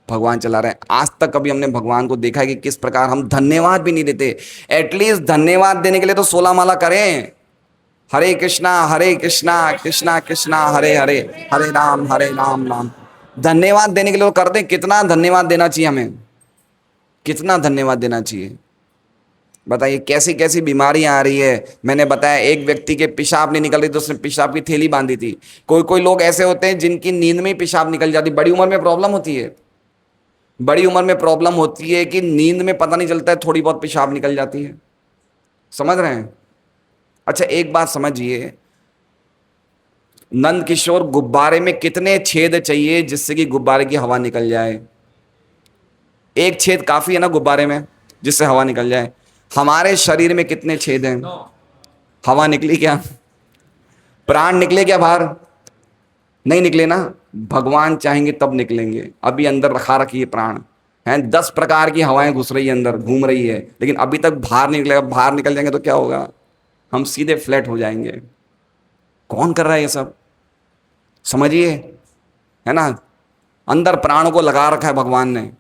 भगवान चला रहे हैं। आज तक कभी हमने भगवान को देखा है कि किस प्रकार हम धन्यवाद भी नहीं देते। एटलीस्ट धन्यवाद देने के लिए तो 16 माला करें, हरे कृष्णा कृष्णा कृष्णा हरे हरे, हरे राम राम। धन्यवाद देने के लिए तो कर दें। कितना धन्यवाद देना चाहिए हमें, कितना धन्यवाद देना चाहिए। बताइए कैसी कैसी बीमारियां आ रही है। मैंने बताया एक व्यक्ति के पेशाब नहीं निकल रही तो उसने पेशाब की थैली बांधी थी। कोई कोई लोग ऐसे होते हैं जिनकी नींद में पेशाब निकल जाती, बड़ी उम्र में प्रॉब्लम होती है। बड़ी उम्र में प्रॉब्लम होती है कि नींद में पता नहीं चलता है, थोड़ी बहुत पेशाब निकल जाती है। समझ रहे हैं। अच्छा एक बात समझिए, नंद किशोर गुब्बारे में कितने छेद चाहिए जिससे कि गुब्बारे की हवा निकल जाए? एक छेद काफी है ना गुब्बारे में, जिससे हवा निकल जाए। हमारे शरीर में कितने छेद हैं? हवा निकली क्या? प्राण निकले क्या बाहर? नहीं निकले ना। भगवान चाहेंगे तब निकलेंगे, अभी अंदर रखा रखिए प्राण, हैं 10 प्रकार की हवाएं घुस रही है अंदर, घूम रही है, लेकिन अभी तक बाहर निकलेगा। बाहर निकल जाएंगे तो क्या होगा? हम सीधे फ्लैट हो जाएंगे। कौन कर रहा है ये सब? समझिए, है ना? अंदर प्राणों को लगा रखा है भगवान ने।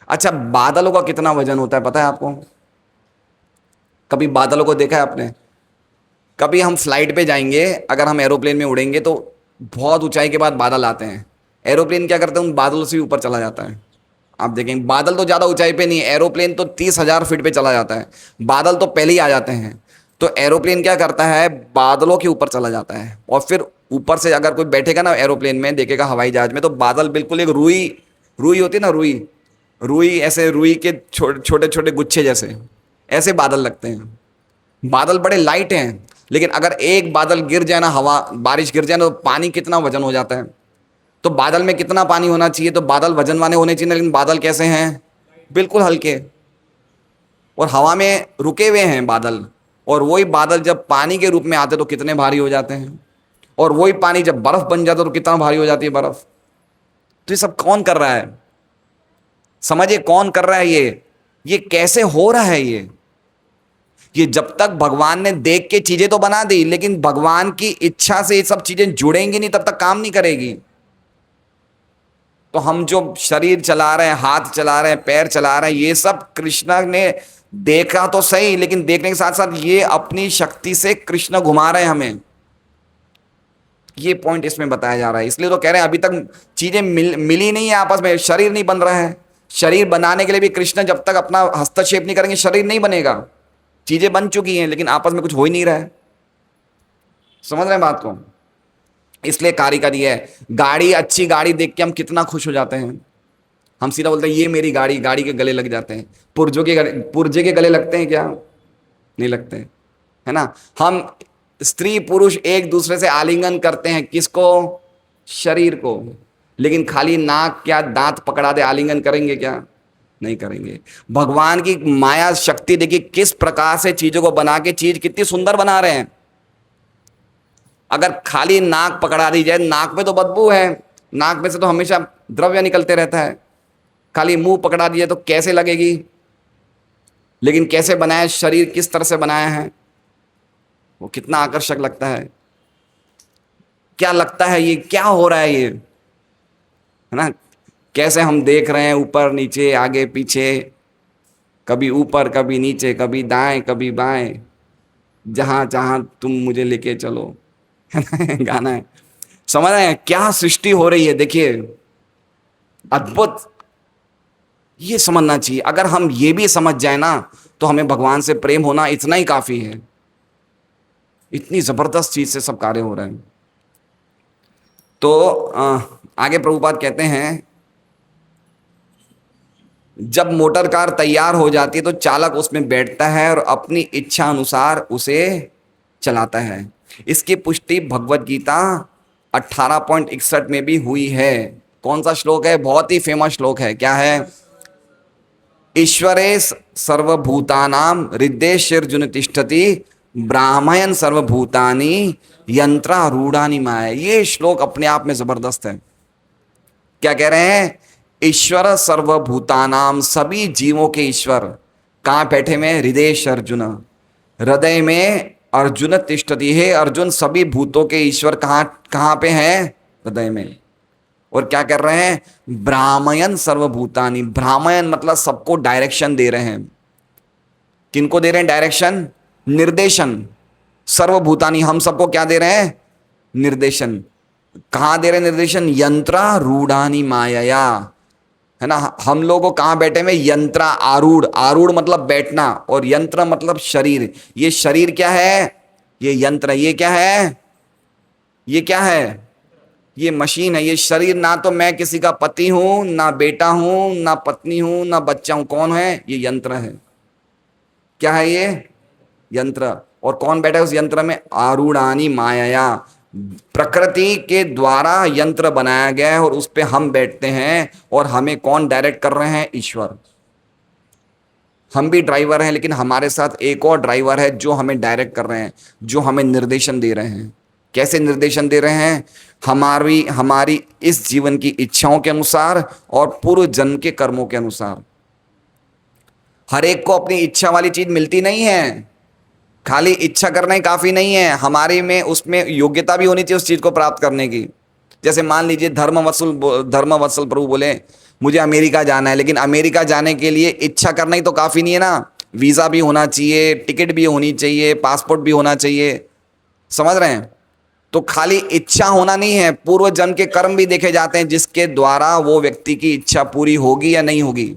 अच्छा, बादलों का कितना वजन होता है पता है आपको? कभी बादलों को देखा है आपने? कभी हम फ्लाइट पे जाएंगे, अगर हम एरोप्लेन में उड़ेंगे तो बहुत ऊंचाई के बाद बादल आते हैं। एरोप्लेन क्या करते हैं? उन बादलों से भी ऊपर चला जाता है। आप देखेंगे बादल तो ज़्यादा ऊंचाई पे नहीं है, एरोप्लेन तो 30,000 फीट पे चला जाता है, बादल तो पहले ही आ जाते हैं। तो एरोप्लेन क्या करता है? बादलों के ऊपर चला जाता है, और फिर ऊपर से अगर कोई बैठेगा ना एरोप्लेन में, देखेगा हवाई जहाज में, तो बादल बिल्कुल एक रुई, रुई होती है ना, रुई, रुई ऐसे, रुई के छोटे छोटे गुच्छे जैसे ऐसे बादल लगते हैं। बादल बड़े लाइट हैं, लेकिन अगर एक बादल गिर जाए ना, हवा बारिश गिर जाए ना, तो पानी कितना वजन हो जाता है। तो बादल में कितना पानी होना चाहिए? तो बादल वजन वाले होने चाहिए, लेकिन बादल कैसे हैं? बिल्कुल हल्के, और हवा में रुके हुए हैं बादल। और वही बादल जब पानी के रूप में आते तो कितने भारी हो जाते हैं, और वही पानी जब बर्फ बन जाता तो कितना भारी हो जाती है बर्फ। तो ये सब कौन कर रहा है? समझिए कौन कर रहा है ये कैसे हो रहा है ये जब तक भगवान ने देख के चीजें तो बना दी, लेकिन भगवान की इच्छा से ये सब चीजें जुड़ेंगी नहीं, तब तक काम नहीं करेगी। तो हम जो शरीर चला रहे हैं, हाथ चला रहे हैं, पैर चला रहे हैं, ये सब कृष्ण ने देखा तो सही, लेकिन देखने के साथ साथ ये अपनी शक्ति से कृष्ण घुमा रहे हैं हमें। ये पॉइंट इसमें बताया जा रहा है। इसलिए तो कह रहे हैं अभी तक चीजें मिली नहीं है आपस में, शरीर नहीं बन रहा है। शरीर बनाने के लिए भी कृष्ण जब तक अपना हस्तक्षेप नहीं करेंगे, शरीर नहीं बनेगा। चीजें बन चुकी हैं, लेकिन आपस में कुछ हो ही नहीं रहा है। समझ रहे हैं बात को? इसलिए कारीगरी है। गाड़ी, अच्छी गाड़ी देख के हम कितना खुश हो जाते हैं। हम सीधा बोलते हैं ये मेरी गाड़ी, गाड़ी के गले लग जाते हैं। पुर्जे के गले लगते हैं क्या? नहीं लगते, है ना? हम स्त्री पुरुष एक दूसरे से आलिंगन करते हैं, किसको? शरीर को। लेकिन खाली नाक क्या दांत पकड़ा दे आलिंगन करेंगे क्या? नहीं करेंगे। भगवान की माया शक्ति देखिए किस प्रकार से चीजों को बना के चीज कितनी सुंदर बना रहे हैं। अगर खाली नाक पकड़ा दी जाए, नाक में तो बदबू है, नाक में से तो हमेशा द्रव्य निकलते रहता है। खाली मुंह पकड़ा दिया तो कैसे लगेगी? लेकिन कैसे बनाया, शरीर किस तरह से बनाया है, वो कितना आकर्षक लगता है। क्या लगता है ये क्या हो रहा है ये, है ना? कैसे हम देख रहे हैं, ऊपर नीचे आगे पीछे, कभी ऊपर कभी नीचे, कभी दाएं कभी बाएं, जहां जहां तुम मुझे लेके चलो गाना है। समझ रहे हैं क्या सृष्टि हो रही है? देखिए अद्भुत। ये समझना चाहिए। अगर हम ये भी समझ जाए ना, तो हमें भगवान से प्रेम होना इतना ही काफी है। इतनी जबरदस्त चीज से सब कार्य हो रहे हैं। तो आगे प्रभुपाद कहते हैं, जब मोटर कार तैयार हो जाती है तो चालक उसमें बैठता है और अपनी इच्छा अनुसार उसे चलाता है। इसकी पुष्टि भगवत गीता 18.61 में भी हुई है। कौन सा श्लोक है? बहुत ही फेमस श्लोक है। क्या है? ईश्वरे सर्वभूतानां हृदयेर्जुन तिष्ठति ब्राह्मयन सर्वभूतानि यंत्रारूढ़ानि माया। ये श्लोक अपने आप में जबरदस्त है। क्या कह रहे हैं? ईश्वर सर्वभूतानाम, सभी जीवों के ईश्वर कहाँ बैठे में? हृदय अर्जुन, हृदय में अर्जुन तिष्ठति है। अर्जुन सभी भूतों के ईश्वर कहाँ कहाँ पे हैं? हृदय में। और क्या कर रहे हैं? ब्राह्मयन सर्वभूतानि। ब्राह्मयन मतलब सबको डायरेक्शन दे रहे हैं। किनको दे रहे हैं डायरेक्शन? निर्देशन। सर्वभूतानि, हम सबको क्या दे रहे हैं? निर्देशन। कहाँ दे रहे हैं निर्देशन? यंत्रारूढ़ानि मायया, है ना? हम लोगों को कहाँ बैठे में? यंत्रा आरूढ़। आरूढ़ मतलब बैठना, और यंत्र मतलब शरीर। ये शरीर क्या है? ये यंत्र। ये क्या है? ये क्या है? ये मशीन है। ये शरीर ना तो मैं किसी का पति हूं, ना बेटा हूं, ना पत्नी हूं, ना बच्चा हूं। कौन है? ये यंत्र है। क्या है ये? यंत्र। और कौन बैठा है उस यंत्र में? आरूढ़ानी माया। प्रकृति के द्वारा यंत्र बनाया गया है, और उस पे हम बैठते हैं। और हमें कौन डायरेक्ट कर रहे हैं? ईश्वर। हम भी ड्राइवर हैं, लेकिन हमारे साथ एक और ड्राइवर है जो हमें डायरेक्ट कर रहे हैं, जो हमें निर्देशन दे रहे हैं। कैसे निर्देशन दे रहे हैं? हमारी हमारी इस जीवन की इच्छाओं के अनुसार और पूर्व जन्म के कर्मों के अनुसार। हर एक को अपनी इच्छा वाली चीज मिलती नहीं है। खाली इच्छा करना ही काफी नहीं है, हमारे में उसमें योग्यता भी होनी चाहिए उस चीज को प्राप्त करने की। जैसे मान लीजिए धर्मवत्सल प्रभु बोले मुझे अमेरिका जाना है, लेकिन अमेरिका जाने के लिए इच्छा करना ही तो काफी नहीं है ना। वीजा भी होना चाहिए, टिकट भी होनी चाहिए, पासपोर्ट भी होना चाहिए। समझ रहे हैं? तो खाली इच्छा होना नहीं है, पूर्व जन्म के कर्म भी देखे जाते हैं जिसके द्वारा वो व्यक्ति की इच्छा पूरी होगी या नहीं होगी।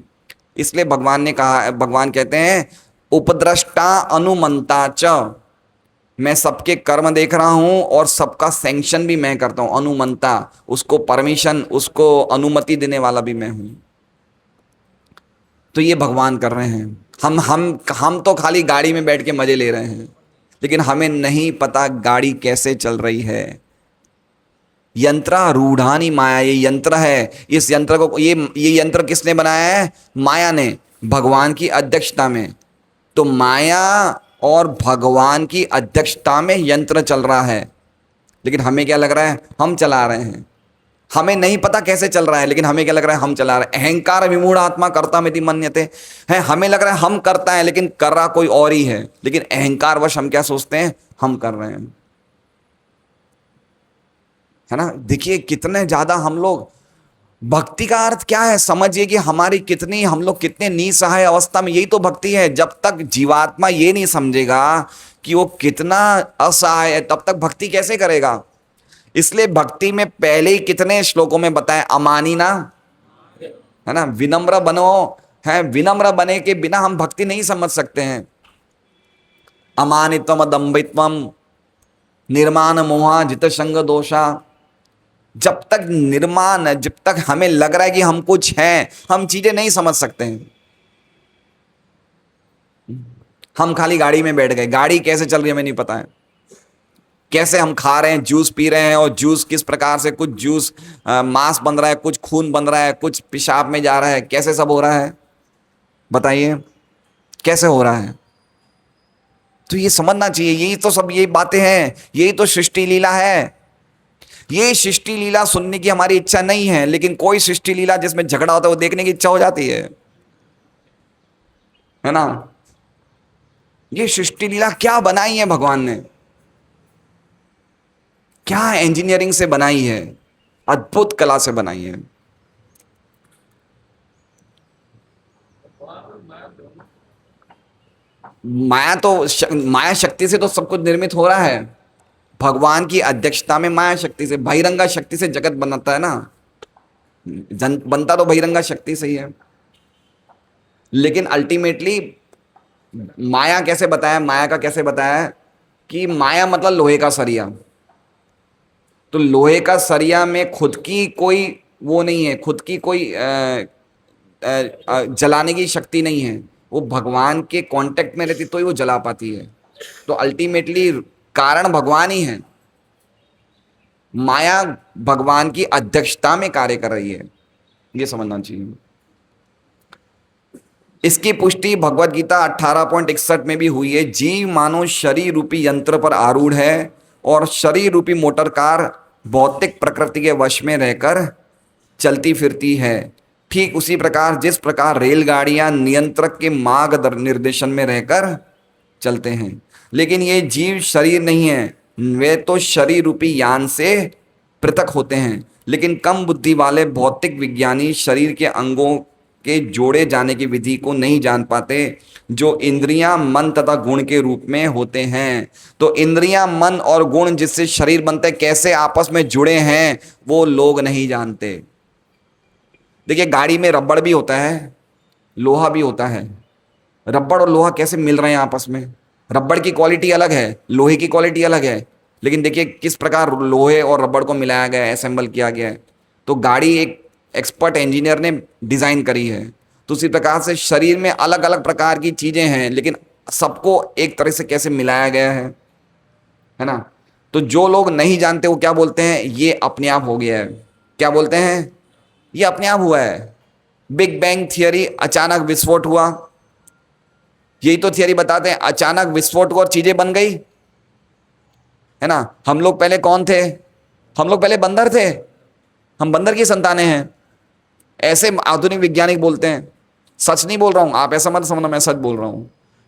इसलिए भगवान ने कहा, भगवान कहते हैं उपद्रष्टा अनुमंता च, मैं सबके कर्म देख रहा हूं और सबका सैंक्शन भी मैं करता हूं। अनुमंता, उसको परमिशन, उसको अनुमति देने वाला भी मैं हूं। तो ये भगवान कर रहे हैं। हम तो खाली गाड़ी में बैठ के मजे ले रहे हैं, लेकिन हमें नहीं पता गाड़ी कैसे चल रही है। यंत्रारूढ़ानि माया, ये यंत्र है। इस यंत्र को ये यंत्र किसने बनाया है? माया ने, भगवान की अध्यक्षता में। तो माया और भगवान की अध्यक्षता में यंत्र चल रहा है, लेकिन हमें क्या लग रहा है? हम चला रहे हैं। हमें नहीं पता कैसे चल रहा है, लेकिन हमें क्या लग रहा है? हम चला रहे हैं। अहंकार विमूढ़ आत्मा कर्तामिति मन्यते है। हमें लग रहा है हम करता है, लेकिन कर रहा कोई और ही है। लेकिन अहंकार वश हम क्या सोचते हैं? हम कर रहे हैं, है ना। देखिए कितने ज्यादा हम लोग, भक्ति का अर्थ क्या है? समझिए कि हमारी कितनी, हम लोग कितने निसहाय अवस्था में, यही तो भक्ति है। जब तक जीवात्मा ये नहीं समझेगा कि वो कितना असहाय है, तब तक भक्ति कैसे करेगा? इसलिए भक्ति में पहले ही कितने श्लोकों में बताया, अमानी ना, है ना, विनम्र बनो, है। विनम्र बने के बिना हम भक्ति नहीं समझ सकते हैं। अमानित्वम अदम्भित्वम निर्माण मोहा जित संग दोषा। जब तक निर्माण, जब तक हमें लग रहा है कि हम कुछ हैं, हम चीजें नहीं समझ सकते हैं। हम खाली गाड़ी में बैठ गए, गाड़ी कैसे चल रही है हमें नहीं पता है। कैसे हम खा रहे हैं, जूस पी रहे हैं, और जूस किस प्रकार से, कुछ जूस मांस बन रहा है, कुछ खून बन रहा है, कुछ पेशाब में जा रहा है, कैसे सब हो रहा है? बताइए कैसे हो रहा है? तो ये समझना चाहिए। यही तो सब, यही बातें हैं, यही तो सृष्टि लीला है। ये सृष्टि लीला सुनने की हमारी इच्छा नहीं है, लेकिन कोई सृष्टि लीला जिसमें झगड़ा होता है वो देखने की इच्छा हो जाती है ना। ये सृष्टि लीला क्या बनाई है भगवान ने, क्या इंजीनियरिंग से बनाई है, अद्भुत कला से बनाई है। माया शक्ति से तो सब कुछ निर्मित हो रहा है। भगवान की अध्यक्षता में माया शक्ति से, बहिरंगा शक्ति से जगत बनता है ना। बनता तो बहिरंगा शक्ति से ही है, लेकिन अल्टीमेटली माया कैसे बताया, माया का कैसे बताया कि माया मतलब लोहे का सरिया। तो लोहे का सरिया में खुद की कोई वो नहीं है, खुद की कोई जलाने की शक्ति नहीं है। वो भगवान के कांटेक्ट में रहती तो ही वो जला पाती है। तो अल्टीमेटली कारण भगवान ही है। माया भगवान की अध्यक्षता में कार्य कर रही है, ये समझना चाहिए। इसकी पुष्टि भगवत गीता 18.61 में भी हुई है। जीव मानो शरीर रूपी यंत्र पर आरूढ़ है और शरीर रूपी मोटर कार भौतिक प्रकृति के वश में रहकर चलती फिरती है। ठीक उसी प्रकार जिस प्रकार रेलगाड़ियां नियंत्रक के मार्ग निर्देशन में रहकर चलते हैं, लेकिन ये जीव शरीर नहीं है, वे तो शरीर रूपी यान से पृथक होते हैं। लेकिन कम बुद्धि वाले भौतिक विज्ञानी शरीर के अंगों के जोड़े जाने की विधि को नहीं जान पाते, जो इंद्रियां, मन तथा गुण के रूप में होते हैं। तो इंद्रियां, मन और गुण जिससे शरीर बनते कैसे आपस में जुड़े हैं, वो लोग नहीं जानते। देखिए गाड़ी में रबड़ भी होता है, लोहा भी होता है। रबड़ और लोहा कैसे मिल रहे हैं आपस में? रबड़ की क्वालिटी अलग है, लोहे की क्वालिटी अलग है, लेकिन देखिए किस प्रकार लोहे और रबड़ को मिलाया गया है, असेंबल किया गया है। तो गाड़ी एक एक्सपर्ट इंजीनियर ने डिजाइन करी है। तो उसी प्रकार से शरीर में अलग अलग प्रकार की चीजें हैं, लेकिन सबको एक तरह से कैसे मिलाया गया है ना। तो जो लोग नहीं जानते वो क्या बोलते हैं, ये अपने आप हो गया है। क्या बोलते हैं? ये अपने आप हुआ है। बिग बैंग थियरी, अचानक विस्फोट हुआ, यही तो थियरी बताते हैं। अचानक विस्फोट हुआ और चीजें बन गई। है ना। हम लोग पहले कौन थे? हम लोग पहले बंदर थे, हम बंदर की संतानें हैं, ऐसे आधुनिक वैज्ञानिक बोलते हैं। सच नहीं बोल रहा हूं, आप ऐसा मत समझना मैं सच बोल रहा हूं।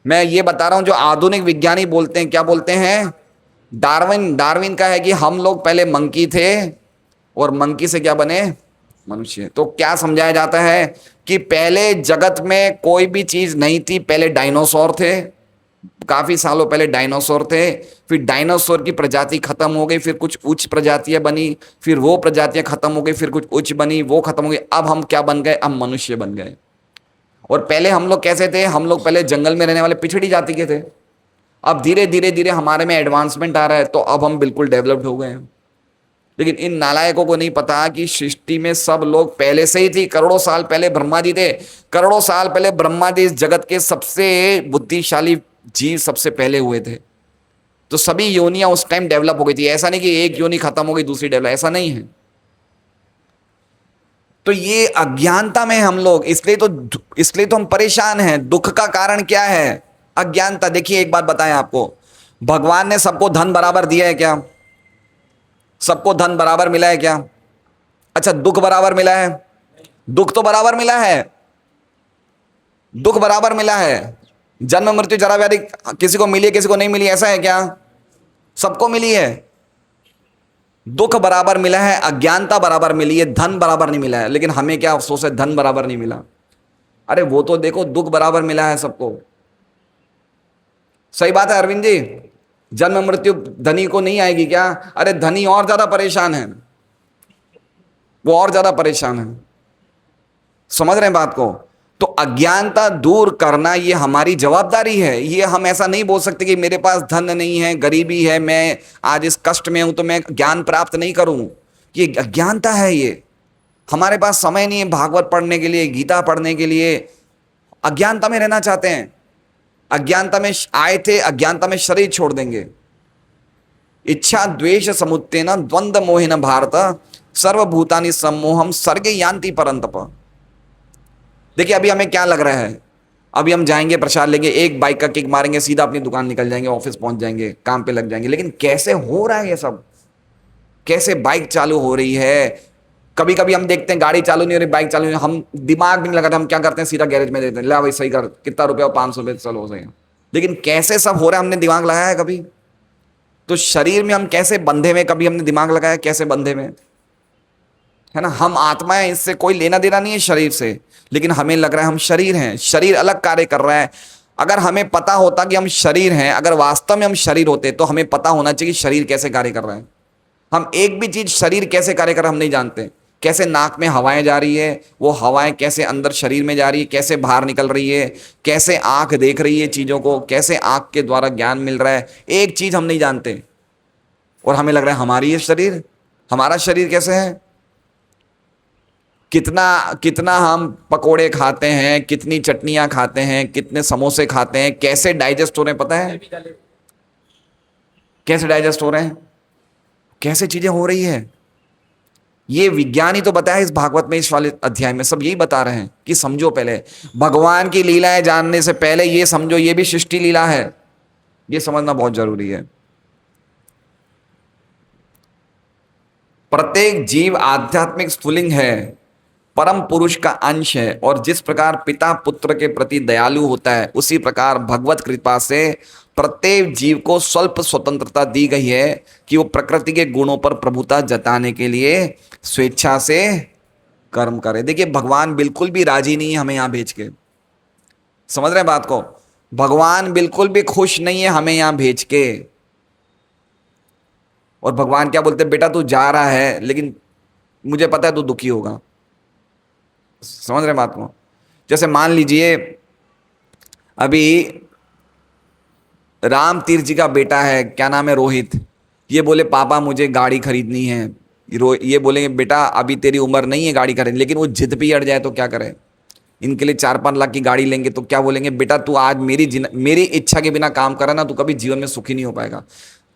मैं ये बता रहा हूं जो आधुनिक वैज्ञानिक बोलते हैं, क्या बोलते हैं? डार्विन डार्विन का है कि हम लोग पहले मंकी थे और मंकी से क्या बने? मनुष्य। तो क्या समझाया जाता है कि पहले जगत में कोई भी चीज नहीं थी, पहले डायनासोर थे, काफी सालों पहले डायनासोर थे, फिर डायनासोर की प्रजाति खत्म हो गई, फिर कुछ उच्च प्रजातियां बनी, फिर वो प्रजातियां खत्म हो गई, फिर कुछ उच्च बनी, वो खत्म हो गई, अब हम क्या बन गए? अब मनुष्य बन गए। और पहले हम लोग कैसे थे? हम लोग पहले जंगल में रहने वाले पिछड़ी जाति के थे। अब धीरे धीरे धीरे हमारे में एडवांसमेंट आ रहा है, तो अब हम बिल्कुल डेवलप्ड हो गए हैं। लेकिन इन नालायकों को नहीं पता कि सृष्टि में सब लोग पहले से ही थी। करोड़ों साल पहले ब्रह्मा जी थे, करोड़ों साल पहले ब्रह्मा जी इस जगत के सबसे बुद्धिशाली जीव सबसे पहले हुए थे। तो सभी योनियां उस टाइम डेवलप हो गई थी। ऐसा नहीं कि एक योनि खत्म हो गई दूसरी डेवलप, ऐसा नहीं है। तो ये अज्ञानता में हम लोग, इसलिए तो हम परेशान हैं। दुख का कारण क्या है? अज्ञानता। देखिए एक बात बताएं आपको, भगवान ने सबको धन बराबर दिया है क्या? सबको धन बराबर मिला है क्या? अच्छा, दुख बराबर मिला है? दुख तो बराबर मिला है, दुख बराबर मिला है। जन्म मृत्यु जरा व्याधि किसी को मिली है किसी को नहीं मिली, ऐसा है क्या? सबको मिली है। दुख बराबर मिला है, अज्ञानता बराबर मिली है, धन बराबर नहीं मिला है। लेकिन हमें क्या अफसोस है, धन बराबर नहीं मिला। अरे वो तो देखो, दुख बराबर मिला है सबको। सही बात है अरविंद जी, जन्म मृत्यु धनी को नहीं आएगी क्या? अरे धनी और ज्यादा परेशान है, वो और ज्यादा परेशान है। समझ रहे हैं बात को? तो अज्ञानता दूर करना ये हमारी जवाबदारी है। ये हम ऐसा नहीं बोल सकते कि मेरे पास धन नहीं है, गरीबी है, मैं आज इस कष्ट में हूं तो मैं ज्ञान प्राप्त नहीं करूं। ये अज्ञानता है। ये हमारे पास समय नहीं है भागवत पढ़ने के लिए, गीता पढ़ने के लिए। अज्ञानता में रहना चाहते हैं। अज्ञानता में आए थे, अज्ञानता में शरीर छोड़ देंगे। इच्छा द्वेष समुत्तेन द्वंद्व मोहिन भारत सर्वभूतानि सम्मोहम सर्गे यान्ति परंतप। देखिए अभी हमें क्या लग रहा है, अभी हम जाएंगे प्रसाद लेंगे, एक बाइक का किक मारेंगे, सीधा अपनी दुकान निकल जाएंगे, ऑफिस पहुंच जाएंगे, काम पे लग जाएंगे। लेकिन कैसे हो रहा है ये सब? कैसे बाइक चालू हो रही है? कभी कभी हम देखते हैं गाड़ी चालू नहीं हो रही, बाइक चालू नहीं, हम दिमाग नहीं लगाते, हम क्या करते हैं, सीधा गैरेज में देते हैं, ला भाई सही कर, कितना रुपया? 500 रुपये, चलो हो सही। लेकिन कैसे सब हो रहा है, हमने दिमाग लगाया है कभी? तो शरीर में हम कैसे बंधे में, कभी हमने दिमाग लगाया कैसे बंधे में? है ना, हम आत्मा है, इससे कोई लेना देना नहीं है शरीर से, लेकिन हमें लग रहा है हम शरीर हैं, शरीर अलग कार्य कर रहा है। अगर हमें पता होता कि हम शरीर हैं, अगर वास्तव में हम शरीर होते, तो हमें पता होना चाहिए कि शरीर कैसे कार्य कर रहा है। हम एक भी चीज शरीर कैसे कार्य कर रहा है हम नहीं जानते। कैसे नाक में हवाएं जा रही है, वो हवाएं कैसे अंदर शरीर में जा रही है, कैसे बाहर निकल रही है, कैसे आंख देख रही है चीजों को, कैसे आंख के द्वारा ज्ञान मिल रहा है, एक चीज हम नहीं जानते। और हमें लग रहा है हमारी ये शरीर, हमारा शरीर कैसे है? कितना कितना हम पकोड़े खाते हैं, कितनी चटनियां खाते हैं, कितने समोसे खाते हैं, कैसे डाइजेस्ट हो रहे हैं पता है? कैसे डाइजेस्ट हो रहे हैं, कैसे चीजें हो रही है, ये विज्ञान ही तो बताया इस भागवत में, इस वाले अध्याय में सब यही बता रहे हैं कि समझो। पहले भगवान की लीलाएं जानने से पहले ये समझो ये भी सृष्टि लीला है, ये समझना बहुत जरूरी है। प्रत्येक जीव आध्यात्मिक स्फुलिंग है, परम पुरुष का अंश है, और जिस प्रकार पिता पुत्र के प्रति दयालु होता है, उसी प्रकार भगवत कृपा से प्रत्येक जीव को स्वल्प स्वतंत्रता दी गई है कि वो प्रकृति के गुणों पर प्रभुता जताने के लिए स्वेच्छा से कर्म करे। देखिए भगवान बिल्कुल भी राजी नहीं है हमें यहां भेज के। समझ रहे हैं बात को? भगवान बिल्कुल भी खुश नहीं है हमें यहां भेज के। और भगवान क्या बोलते हैं, बेटा तू जा रहा है लेकिन मुझे पता है तू दुखी होगा। समझ रहे बात को? जैसे मान लीजिए अभी राम तीर्थ जी का बेटा है, क्या नाम है, रोहित। ये बोले पापा मुझे गाड़ी खरीदनी है। ये बोलेंगे बेटा अभी तेरी उम्र नहीं है गाड़ी खरीदनी, लेकिन वो जिद पे अड़ जाए तो क्या करें? इनके लिए 4-5 लाख की गाड़ी लेंगे तो क्या बोलेंगे, बेटा तू आज मेरी इच्छा के बिना काम करे ना, तू कभी जीवन में सुखी नहीं हो पाएगा।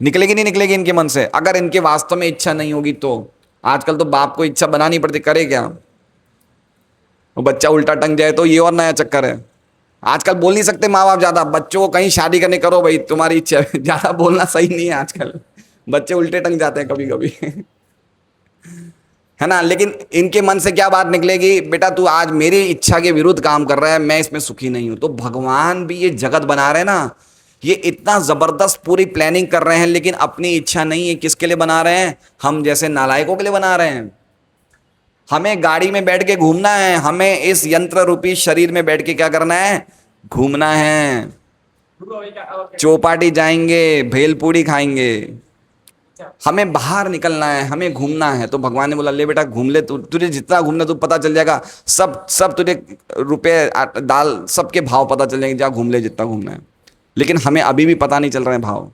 निकलेगी नहीं निकलेगी इनके मन से? अगर इनके वास्तव में इच्छा नहीं होगी तो आजकल तो बाप को इच्छा बनानी पड़ती, करे क्या? वो बच्चा उल्टा टंग जाए तो ये और नया चक्कर है। आजकल बोल नहीं सकते माँ बाप ज्यादा, बच्चों को कहीं शादी करने करो भाई तुम्हारी इच्छा, ज्यादा बोलना सही नहीं है आजकल। बच्चे उल्टे टंग जाते हैं कभी कभी है ना। लेकिन इनके मन से क्या बात निकलेगी, बेटा तू आज मेरी इच्छा के विरुद्ध काम कर रहा है, मैं इसमें सुखी नहीं हूं। तो भगवान भी ये जगत बना रहे हैं ना, ये इतना जबरदस्त पूरी प्लानिंग कर रहे हैं, लेकिन अपनी इच्छा नहीं है। किसके लिए बना रहे हैं? हम जैसे नालायकों के लिए बना रहे हैं। हमें गाड़ी में बैठ के घूमना है, हमें इस यंत्र रूपी शरीर में बैठ के क्या करना है? घूमना है। चौपाटी जाएंगे, भेलपूरी खाएंगे, हमें बाहर निकलना है, हमें घूमना है। तो भगवान ने बोला ले बेटा घूम ले, तू तुझे जितना घूमना तू पता चल जाएगा, सब सब तुझे रुपए दाल सबके भाव पता चल जाएंगे, जा घूम ले जितना घूमना है। लेकिन हमें अभी भी पता नहीं चल रहे हैं भाव,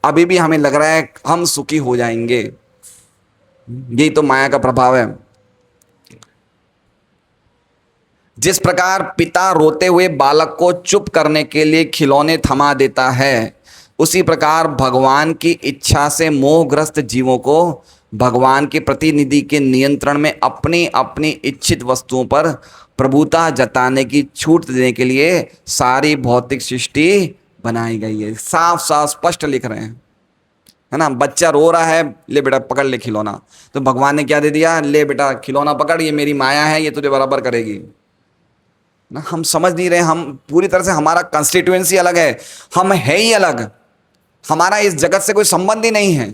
अभी भी हमें लग रहा है हम सुखी हो जाएंगे। यही तो माया का प्रभाव है। जिस प्रकार पिता रोते हुए बालक को चुप करने के लिए खिलौने थमा देता है, उसी प्रकार भगवान की इच्छा से मोहग्रस्त जीवों को भगवान के प्रतिनिधि के नियंत्रण में अपनी अपनी इच्छित वस्तुओं पर प्रभुता जताने की छूट देने के लिए सारी भौतिक सृष्टि बनाई गई है। साफ साफ स्पष्ट लिख रहे हैं, है ना। बच्चा रो रहा है, ले बेटा पकड़ ले खिलौना। तो भगवान ने क्या दे दिया? ले बेटा खिलौना पकड़, ये मेरी माया है, ये तुझे बराबर करेगी ना। हम समझ नहीं रहे, हम पूरी तरह से, हमारा कंस्टिट्यूएंसी अलग है, हम है ही अलग, हमारा इस जगत से कोई संबंध ही नहीं है।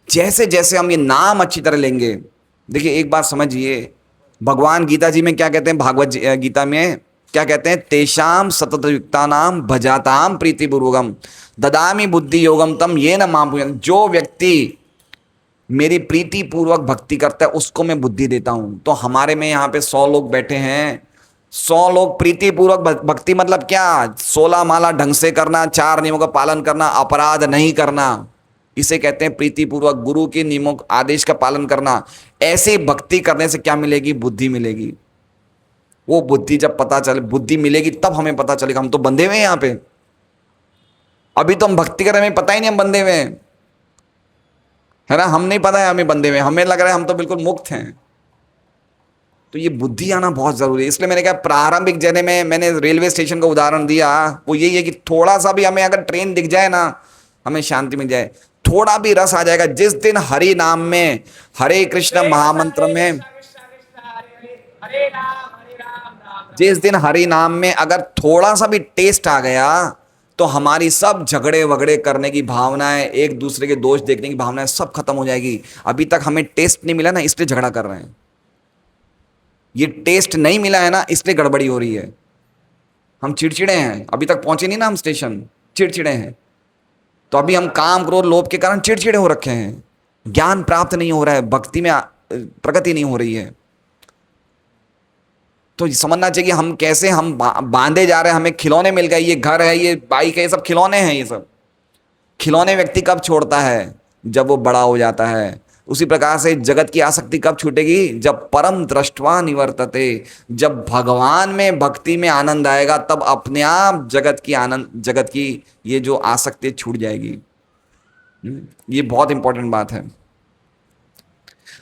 जैसे जैसे हम ये नाम अच्छी तरह लेंगे, देखिए एक बात समझिए, भगवान गीता जी में क्या कहते हैं, भागवत गीता में क्या कहते हैं? तेषाम सतत युक्ता नाम भजाताम प्रीतिपूर्वकम ददामी बुद्धि योगम तम ये न माम। जो व्यक्ति मेरी प्रीति पूर्वक भक्ति करता है उसको मैं बुद्धि देता हूं। तो हमारे में यहाँ पे 100 लोग बैठे हैं, 100 लोग प्रीति पूर्वक भक्ति मतलब क्या? 16 माला ढंग से करना, 4 नियमों का पालन करना, अपराध नहीं करना, इसे कहते हैं प्रीति पूर्वक गुरु के नियमों आदेश का पालन करना। ऐसे भक्ति करने से क्या मिलेगी? बुद्धि मिलेगी। वो बुद्धि जब पता चले, बुद्धि मिलेगी तब हमें पता चलेगा। हम तो बंधे हुए हैं यहाँ पे, अभी तो हम भक्ति कर रहे हैं, हमें पता ही नहीं हम बंधे हुए हैं, है ना। हम नहीं पता है हमें बंधे हुए हैं, हमें लग रहा है हम तो बिल्कुल मुक्त हैं। तो ये बुद्धि आना बहुत जरूरी है। इसलिए मैंने कहा प्रारंभिक जने में मैंने रेलवे स्टेशन का उदाहरण दिया, वो यही है कि थोड़ा सा भी हमें अगर ट्रेन दिख जाए ना, हमें शांति मिल जाए, थोड़ा भी रस आ जाएगा। जिस दिन हरि नाम में, हरे कृष्ण महामंत्र में, जिस दिन हरि नाम में अगर थोड़ा सा भी टेस्ट आ गया, तो हमारी सब झगड़े वगड़े करने की भावनाएं, एक दूसरे के दोष देखने की भावनाएं सब खत्म हो जाएगी। अभी तक हमें टेस्ट नहीं मिला ना, इसलिए झगड़ा कर रहे हैं। ये टेस्ट नहीं मिला है ना, इसलिए गड़बड़ी हो रही है। हम चिड़चिड़े हैं, अभी तक पहुंचे नहीं ना हम स्टेशन, चिड़चिड़े हैं। तो अभी हम काम क्रोध लोभ के कारण चिड़चिड़े हो रखे हैं, ज्ञान प्राप्त नहीं हो रहा है, भक्ति में प्रगति नहीं हो रही है। तो समझना चाहिए कि हम कैसे हम बांधे जा रहे हैं। हमें खिलौने मिल गए, ये घर है, ये बाइक है, ये सब खिलौने हैं। ये सब खिलौने व्यक्ति कब छोड़ता है? जब वो बड़ा हो जाता है। उसी प्रकार से जगत की आसक्ति कब छूटेगी? जब परम दृष्टवा निवर्तते, जब भगवान में भक्ति में आनंद आएगा, तब अपने आप जगत की ये जो आसक्ति छूट जाएगी। ये बहुत इंपॉर्टेंट बात है।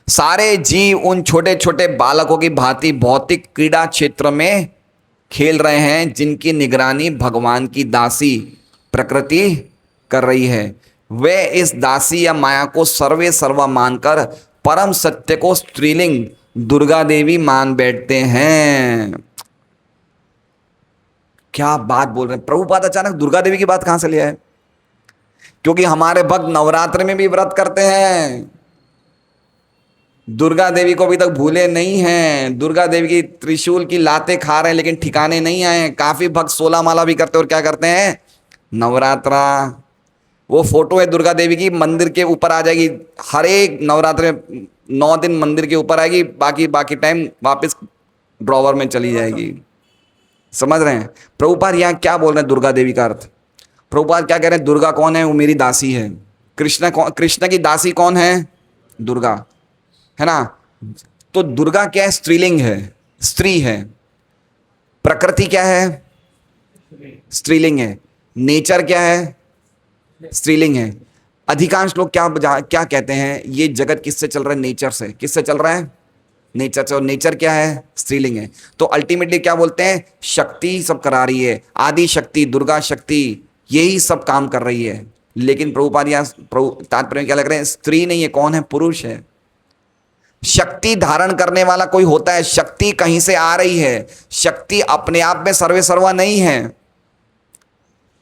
सारे जीव उन छोटे छोटे बालकों की भांति भौतिक क्रीड़ा क्षेत्र में खेल रहे हैं, जिनकी निगरानी भगवान की दासी प्रकृति कर रही है। वे इस दासी या माया को सर्वे सर्वा मानकर परम सत्य को स्त्रीलिंग दुर्गा देवी मान बैठते हैं। क्या बात बोल रहे हैं प्रभुपाद! अचानक दुर्गा देवी की बात कहां से ले आए? क्योंकि हमारे भक्त नवरात्र में भी व्रत करते हैं, दुर्गा देवी को अभी तक भूले नहीं हैं। दुर्गा देवी की त्रिशूल की लातें खा रहे हैं, लेकिन ठिकाने नहीं आए। काफी भक्त 16 माला भी करते हैं, और क्या करते हैं? नवरात्रा। वो फोटो है दुर्गा देवी की, मंदिर के ऊपर आ जाएगी, हर एक नवरात्र में 9 दिन मंदिर के ऊपर आएगी, बाकी टाइम वापस ड्रॉवर में चली जाएगी। समझ रहे हैं प्रभुपाद यहाँ क्या बोल रहे हैं? दुर्गा देवी का अर्थ प्रभुपाद क्या कह रहे हैं? दुर्गा कौन है? वो मेरी दासी है। कृष्ण की दासी कौन है? दुर्गा, है ना। तो दुर्गा क्या है? स्त्रीलिंग है, स्त्री है। प्रकृति क्या है? स्त्रीलिंग है। नेचर क्या है? स्त्रीलिंग है। अधिकांश लोग क्या कहते हैं? ये जगत किससे चल रहा है? नेचर से। किससे चल रहा है? नेचर से। और नेचर क्या है? स्त्रीलिंग है। तो अल्टीमेटली क्या बोलते हैं? शक्ति सब करा रही है, आदि शक्ति, दुर्गा शक्ति, यही सब काम कर रही है। लेकिन प्रभुपाद यहाँ तात्पर्य में क्या लग रहे हैं, स्त्री नहीं है, कौन है, पुरुष है। शक्ति धारण करने वाला कोई होता है, शक्ति कहीं से आ रही है, शक्ति अपने आप में सर्वे सर्वा नहीं है,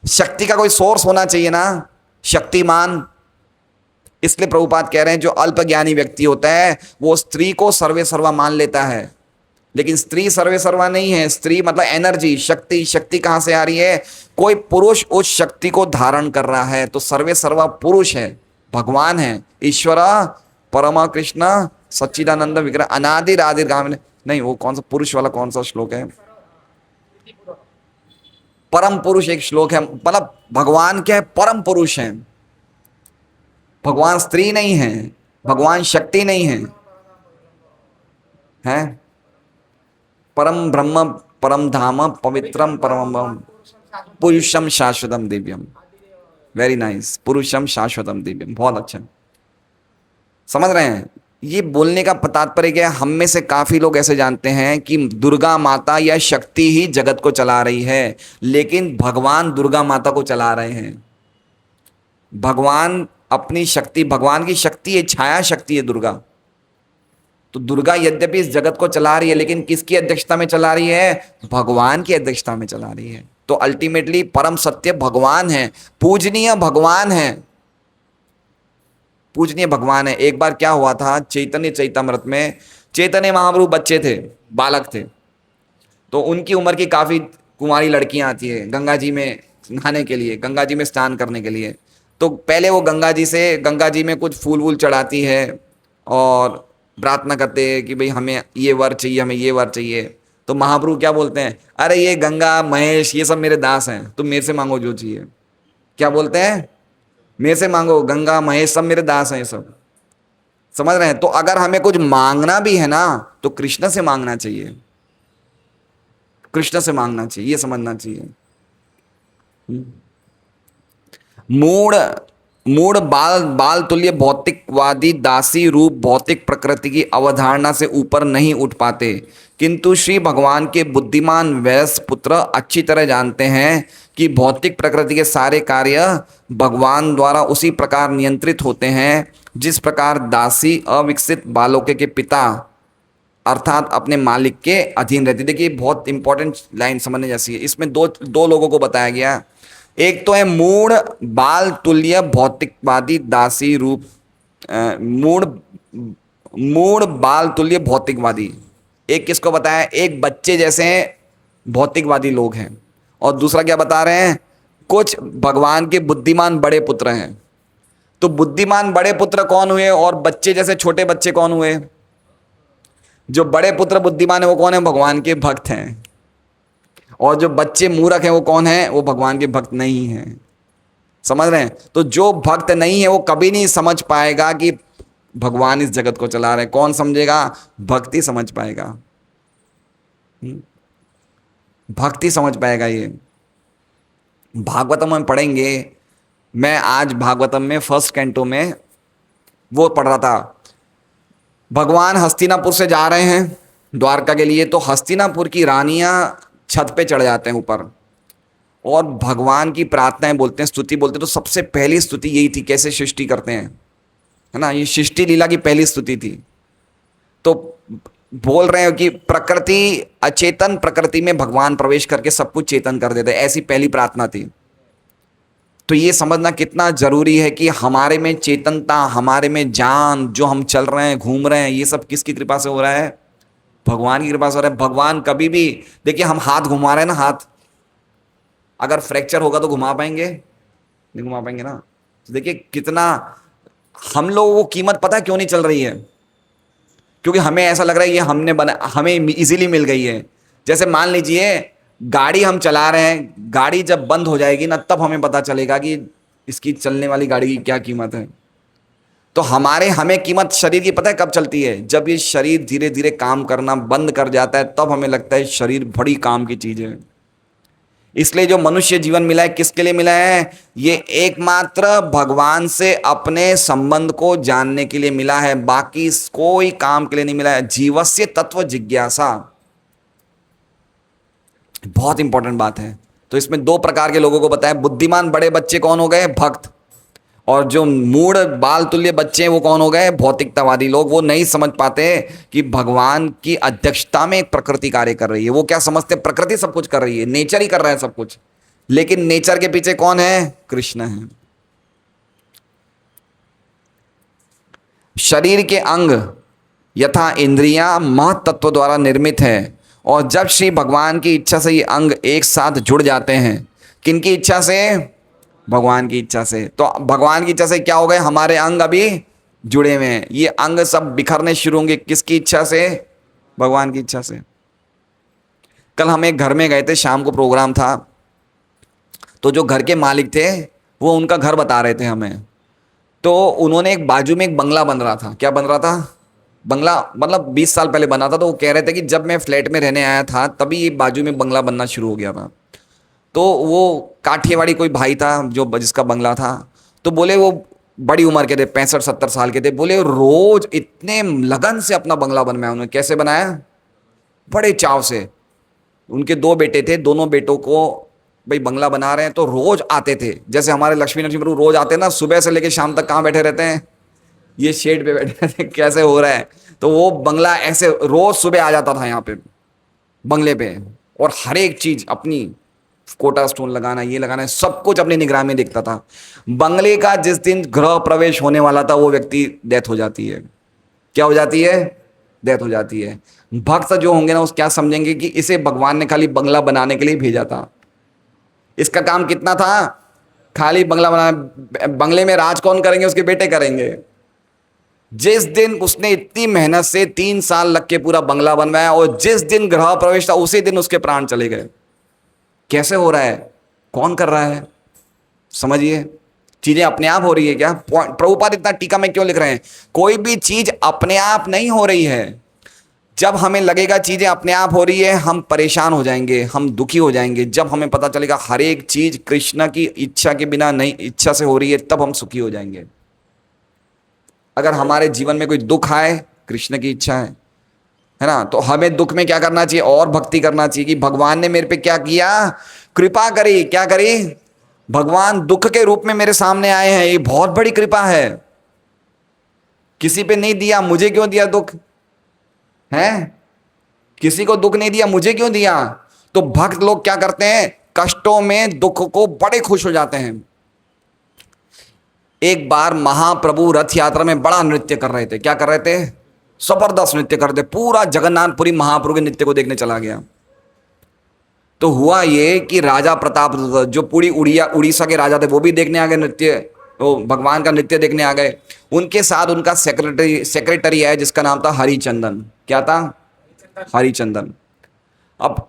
शक्ति का कोई सोर्स होना चाहिए ना, शक्तिमान। इसलिए प्रभुपाद कह रहे हैं जो अल्पज्ञानी व्यक्ति होता है वो स्त्री को सर्वे सर्वा मान लेता है, लेकिन स्त्री सर्वे सर्वा नहीं है। स्त्री मतलब एनर्जी, शक्ति। शक्ति कहां से आ रही है, कोई पुरुष उस शक्ति को धारण कर रहा है, तो सर्वे सर्वा पुरुष है, भगवान है, ईश्वर परमा कृष्ण सच्चिदानंद विग्रह अनादिर आदिर गामिनी। नहीं, वो कौन सा पुरुष वाला कौन सा श्लोक है, परम पुरुष एक श्लोक है, मतलब भगवान क्या है, परम पुरुष है। भगवान स्त्री नहीं है, भगवान शक्ति नहीं है, हैं परम ब्रह्म परम धाम पवित्रम परम पुरुषम शाश्वतम दिव्यम। वेरी नाइस, पुरुषम शाश्वतम दिव्यम, बहुत अच्छा। समझ रहे हैं, ये बोलने का तात्पर्य क्या है, हम में से काफी लोग ऐसे जानते हैं कि दुर्गा माता या शक्ति ही जगत को चला रही है, लेकिन भगवान दुर्गा माता को चला रहे हैं। भगवान अपनी शक्ति, भगवान की शक्ति है, छाया शक्ति है दुर्गा। तो दुर्गा यद्यपि इस जगत को चला रही है, लेकिन किसकी अध्यक्षता में चला रही है, भगवान की अध्यक्षता में चला रही है। तो अल्टीमेटली परम सत्य भगवान है, पूजनीय भगवान है, पूजनीय भगवान है। एक बार क्या हुआ था, चैतन्य चैतामृत में चैतन्य महाप्रभु बच्चे थे, बालक थे, तो उनकी उम्र की काफी कुंवारी लड़कियां आती है गंगा जी में नहाने के लिए, गंगा जी में स्नान करने के लिए। तो पहले वो गंगा जी में कुछ फूल वूल चढ़ाती है और प्रार्थना करते हैं कि भाई हमें ये वर चाहिए, हमें ये वर चाहिए। तो महाप्रभु क्या बोलते हैं, अरे ये गंगा महेश ये सब मेरे दास हैं, तुम मेरे से मांगो जो चाहिए। क्या बोलते हैं, मेरे से मांगो, गंगा महेश सब मेरे दास हैं, ये सब। समझ रहे हैं, तो अगर हमें कुछ मांगना भी है ना तो कृष्ण से मांगना चाहिए, कृष्ण से मांगना चाहिए, ये समझना चाहिए। मूड मूड बाल बाल तुल्य भौतिकवादी दासी रूप भौतिक प्रकृति की अवधारणा से ऊपर नहीं उठ पाते, किंतु श्री भगवान के बुद्धिमान वैश्य पुत्र अच्छी तरह जानते हैं कि भौतिक प्रकृति के सारे कार्य भगवान द्वारा उसी प्रकार नियंत्रित होते हैं जिस प्रकार दासी अविकसित बालकों के पिता अर्थात अपने मालिक के अधीन रहती। देखिए बहुत इंपॉर्टेंट लाइन समझने जैसी है, इसमें दो लोगों को बताया गया। एक तो है मूढ़ बाल तुल्य भौतिकवादी दासी रूप, मूढ़ बाल तुल्य भौतिकवादी, एक किसको बताया, एक बच्चे जैसे भौतिकवादी लोग हैं, और दूसरा क्या बता रहे हैं, कुछ भगवान के बुद्धिमान बड़े पुत्र हैं। तो बुद्धिमान बड़े पुत्र कौन हुए और बच्चे जैसे छोटे बच्चे कौन हुए, जो बड़े पुत्र बुद्धिमान है वो कौन है, भगवान के भक्त हैं, और जो बच्चे मूर्ख हैं वो कौन है, वो भगवान के भक्त नहीं हैं। समझ रहे हैं, तो जो भक्त नहीं है वो कभी नहीं समझ पाएगा कि भगवान इस जगत को चला रहे हैं। कौन समझेगा, भक्ति समझ पाएगा, भक्ति समझ पाएगा। ये भागवतम में पढ़ेंगे, मैं आज भागवतम में फर्स्ट कैंटो में वो पढ़ रहा था, भगवान हस्तिनापुर से जा रहे हैं द्वारका के लिए, तो हस्तिनापुर की रानियां छत पे चढ़ जाते हैं ऊपर और भगवान की प्रार्थनाएं बोलते हैं, स्तुति बोलते हैं। तो सबसे पहली स्तुति यही थी, कैसे सृष्टि करते हैं, है ना, ये सृष्टि लीला की पहली स्तुति थी। तो बोल रहे हो कि प्रकृति अचेतन प्रकृति में भगवान प्रवेश करके सब कुछ चेतन कर देते, ऐसी पहली प्रार्थना थी। तो ये समझना कितना जरूरी है कि हमारे में चेतनता, हमारे में जान, जो हम चल रहे हैं घूम रहे हैं, ये सब किसकी कृपा से हो रहा है, भगवान की कृपा से हो रहा है। भगवान कभी भी, देखिए हम हाथ घुमा रहे हैं ना, हाथ अगर फ्रैक्चर होगा तो घुमा पाएंगे, नहीं घुमा पाएंगे ना। तो देखिए कितना हम लोगों को कीमत पता है क्यों नहीं चल रही है, क्योंकि हमें ऐसा लग रहा है ये हमने बना, हमें इजीली मिल गई है। जैसे मान लीजिए गाड़ी हम चला रहे हैं, गाड़ी जब बंद हो जाएगी ना तब हमें पता चलेगा कि इसकी चलने वाली गाड़ी की क्या कीमत है। तो हमें कीमत शरीर की पता है कब चलती है, जब ये शरीर धीरे धीरे काम करना बंद कर जाता है, तब हमें लगता है शरीर बड़ी काम की चीज है। इसलिए जो मनुष्य जीवन मिला है किसके लिए मिला है, ये एकमात्र भगवान से अपने संबंध को जानने के लिए मिला है, बाकी कोई काम के लिए नहीं मिला है। जीवस्य तत्व जिज्ञासा, बहुत इंपॉर्टेंट बात है। तो इसमें दो प्रकार के लोगों को बताया, बुद्धिमान बड़े बच्चे कौन हो गए, भक्त, और जो मूढ़ बाल तुल्य बच्चे हैं वो कौन हो गए? भौतिकतावादी लोग। वो नहीं समझ पाते कि भगवान की अध्यक्षता में एक प्रकृति कार्य कर रही है। वो क्या समझते? प्रकृति सब कुछ कर रही है, नेचर ही कर रहा है सब कुछ, लेकिन नेचर के पीछे कौन है? कृष्ण है। शरीर के अंग यथा इंद्रियां महत्त्व द्वारा निर्मित है, और जब श्री भगवान की इच्छा से ये अंग एक साथ जुड़ जाते हैं, किनकी इच्छा से? भगवान की इच्छा से। तो भगवान की इच्छा से क्या हो गए? हमारे अंग अभी जुड़े हुए हैं। ये अंग सब बिखरने शुरू होंगे किसकी इच्छा से? भगवान की इच्छा से। कल हम एक घर में गए थे, शाम को प्रोग्राम था, तो जो घर के मालिक थे वो उनका घर बता रहे थे हमें। तो उन्होंने एक बाजू में एक बंगला बन रहा था। क्या बन रहा था? बंगला, मतलब 20 साल पहले बना था। तो वो कह रहे थे कि जब मैं फ्लैट में रहने आया था तभी ये बाजू में बंगला बनना शुरू हो गया था। तो वो काठियावाड़ी कोई भाई था जो जिसका बंगला था, तो बोले वो बड़ी उम्र के थे, 65-70 साल के थे। बोले रोज इतने लगन से अपना बंगला बनवाया उन्होंने। कैसे बनाया? बड़े चाव से। उनके 2 बेटे थे, दोनों बेटों को भाई बंगला बना रहे हैं तो रोज आते थे। जैसे हमारे लक्ष्मी नरसिंह प्रभु रोज आते हैं ना, सुबह से लेकर शाम तक कहाँ बैठे रहते हैं? ये शेड पे बैठे रहते हैं। कैसे हो रहा है? तो वो बंगला ऐसे रोज सुबह आ जाता था यहाँ पे बंगले पे, और हर एक चीज अपनी, कोटा स्टोन लगाना, ये लगाना, सब कुछ अपनी निगरानी में दिखता था। बंगले का जिस दिन गृह प्रवेश होने वाला था वो व्यक्ति डेथ हो जाती है। क्या हो जाती है? डेथ हो जाती है। भक्त जो होंगे ना, उस क्या समझेंगे कि इसे भगवान ने खाली बंगला बनाने के लिए भेजा था। इसका काम कितना था? खाली बंगला बनाना। बंगले में राज कौन करेंगे? उसके बेटे करेंगे। जिस दिन उसने इतनी मेहनत से 3 साल लग के पूरा बंगला बनवाया, और जिस दिन गृह प्रवेश था उसी दिन उसके प्राण चले गए। कैसे हो रहा है? कौन कर रहा है? समझिए, चीजें अपने आप हो रही है क्या? प्रभुपाद इतना टीका में क्यों लिख रहे हैं? कोई भी चीज अपने आप नहीं हो रही है। जब हमें लगेगा चीजें अपने आप हो रही है, हम परेशान हो जाएंगे, हम दुखी हो जाएंगे। जब हमें पता चलेगा हर एक चीज कृष्ण की इच्छा के बिना नहीं, इच्छा से हो रही है, तब हम सुखी हो जाएंगे। अगर हमारे जीवन में कोई दुख आए, कृष्ण की इच्छा है ना, तो हमें दुख में क्या करना चाहिए? और भक्ति करना चाहिए कि भगवान ने मेरे पे क्या किया? कृपा करी। क्या करी? भगवान दुख के रूप में मेरे सामने आए हैं, ये बहुत बड़ी कृपा है। किसी पे नहीं दिया, मुझे क्यों दिया दुख? है, किसी को दुख नहीं दिया, मुझे क्यों दिया? तो भक्त लोग क्या करते हैं? कष्टों में, दुख को बड़े खुश हो जाते हैं। एक बार महाप्रभु रथ यात्रा में बड़ा नृत्य कर रहे थे। क्या कर रहे थे? जबरदस्त नृत्य कर रहे थे। पूरा जगन्नाथपुरी महाप्रभु के नृत्य को देखने चला गया। तो हुआ ये कि राजा प्रताप, जो पूरी उड़ीसा के राजा थे, वो भी देखने आ गए नृत्य, वो भगवान का नृत्य देखने आ गए। उनके साथ उनका सेक्रेटरी है जिसका नाम था हरिचंदन। क्या था? हरिचंदन। अब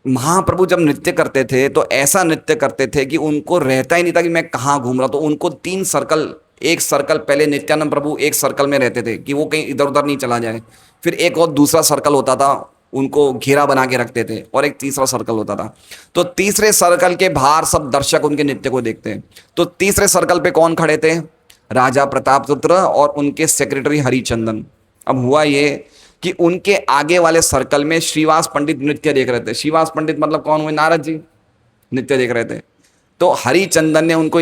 महाप्रभु जब नृत्य करते थे तो ऐसा नृत्य करते थे कि उनको रहता ही नहीं था कि मैं कहाँ घूम रहा हूँ। तो उनको 3 सर्कल, एक सर्कल पहले नित्यानंद प्रभु एक सर्कल में रहते थे कि वो कहीं इधर उधर नहीं चला जाए। फिर एक और दूसरा सर्कल होता था, उनको घेरा बना के रखते थे, और एक तीसरा सर्कल होता था। तो तीसरे सर्कल के बाहर सब दर्शक उनके नृत्य को देखते हैं। तो तीसरे सर्कल पे कौन खड़े थे? राजा प्रतापरुद्र और उनके सेक्रेटरी हरिचंदन। अब हुआ ये कि उनके आगे वाले सर्कल में श्रीवास पंडित नृत्य देख रहे थे। श्रीवास पंडित मतलब कौन हुए? नारद जी नृत्य देख रहे थे। तो हरिचंदन ने उनको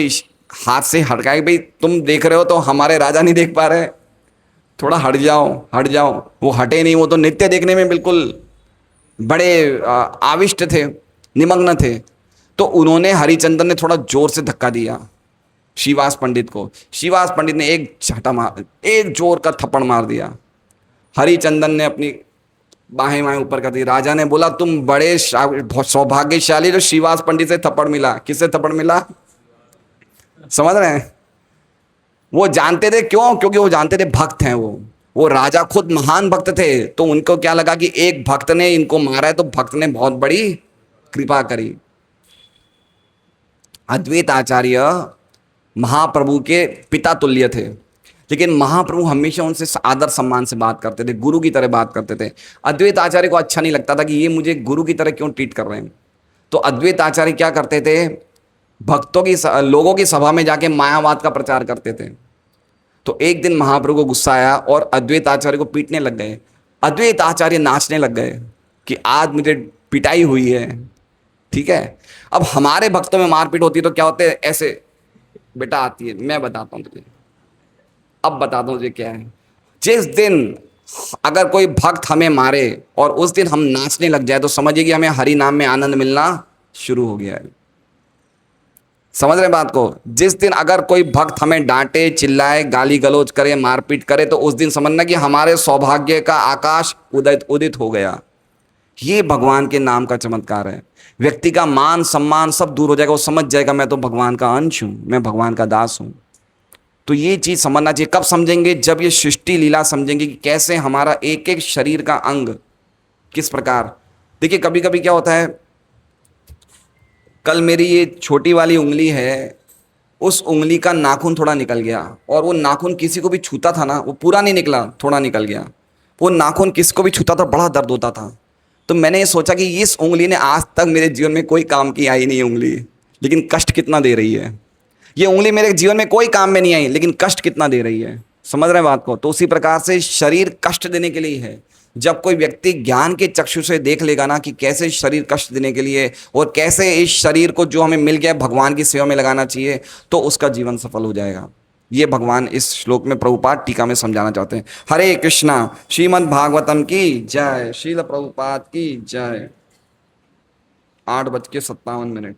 हाथ से हटकाया, भाई तुम देख रहे हो तो हमारे राजा नहीं देख पा रहे, थोड़ा हट जाओ, हट जाओ। वो हटे नहीं, वो तो नृत्य देखने में बिल्कुल बड़े आविष्ट थे, निमग्न थे। तो उन्होंने, हरिचंदन ने थोड़ा जोर से धक्का दिया श्रीवास पंडित को। श्रीवास पंडित ने एक झटा मार, एक जोर का थप्पड़ मार दिया। हरिचंदन ने अपनी बाहें बाहें ऊपर कर दी। राजा ने बोला तुम बड़े सौभाग्यशाली, जो श्रीवास पंडित से थप्पड़ मिला। किससे थप्पड़ मिला? समझ रहे हैं? वो जानते थे, क्यों? क्योंकि वो जानते थे भक्त हैं वो राजा खुद महान भक्त थे। तो उनको क्या लगा कि एक भक्त ने इनको मारा है तो भक्त ने बहुत बड़ी कृपा करी। अद्वैत आचार्य महाप्रभु के पिता तुल्य थे, लेकिन महाप्रभु हमेशा उनसे आदर सम्मान से बात करते थे, गुरु की तरह बात करते थे। अद्वैत आचार्य को अच्छा नहीं लगता था कि ये मुझे गुरु की तरह क्यों ट्रीट कर रहे हैं। तो अद्वैत आचार्य क्या करते थे? भक्तों की, लोगों की सभा में जाके मायावाद का प्रचार करते थे। तो एक दिन महाप्रभु को गुस्सा आया और अद्वैत आचार्य को पीटने लग गए। अद्वैत आचार्य नाचने लग गए कि आज मुझे पिटाई हुई है। ठीक है, अब हमारे भक्तों में मारपीट होती है तो क्या होते हैं? ऐसे बेटा आती है, मैं बताता हूँ तुझे। अब बताता हूँ तुझे क्या है। जिस दिन अगर कोई भक्त हमें मारे और उस दिन हम नाचने लग जाए तो समझिए कि हमें हरि नाम में आनंद मिलना शुरू हो गया है। समझ रहे बात को? जिस दिन अगर कोई भक्त हमें डांटे, चिल्लाए, गाली गलौज करे, मारपीट करे, तो उस दिन समझना कि हमारे सौभाग्य का आकाश उदित उदित हो गया। ये भगवान के नाम का चमत्कार है। व्यक्ति का मान सम्मान सब दूर हो जाएगा, वो समझ जाएगा मैं तो भगवान का अंश हूं, मैं भगवान का दास हूं। तो ये चीज समझना चाहिए। कब समझेंगे? जब ये सृष्टि लीला समझेंगे कि कैसे हमारा एक एक शरीर का अंग किस प्रकार। देखिए कभी कभी क्या होता है, कल मेरी ये छोटी वाली उंगली है, उस उंगली का नाखून थोड़ा निकल गया, और वो नाखून किसी को भी छूता था ना, वो पूरा नहीं निकला, थोड़ा निकल गया। वो नाखून किसी को भी छूता था बड़ा दर्द होता था। तो मैंने ये सोचा कि इस उंगली ने आज तक मेरे जीवन में कोई काम की आई नहीं उंगली, लेकिन कष्ट कितना दे रही है। ये उंगली मेरे जीवन में कोई काम में नहीं आई, लेकिन कष्ट कितना दे रही है। समझ रहे हैं बात को? तो उसी प्रकार से शरीर कष्ट देने के लिए है। जब कोई व्यक्ति ज्ञान के चक्षु से देख लेगा ना कि कैसे शरीर कष्ट देने के लिए, और कैसे इस शरीर को जो हमें मिल गया भगवान की सेवा में लगाना चाहिए, तो उसका जीवन सफल हो जाएगा। ये भगवान इस श्लोक में प्रभुपाद टीका में समझाना चाहते हैं। हरे कृष्णा। श्रीमद् भागवतम की जय। श्रील प्रभुपाद की जय। 8:57।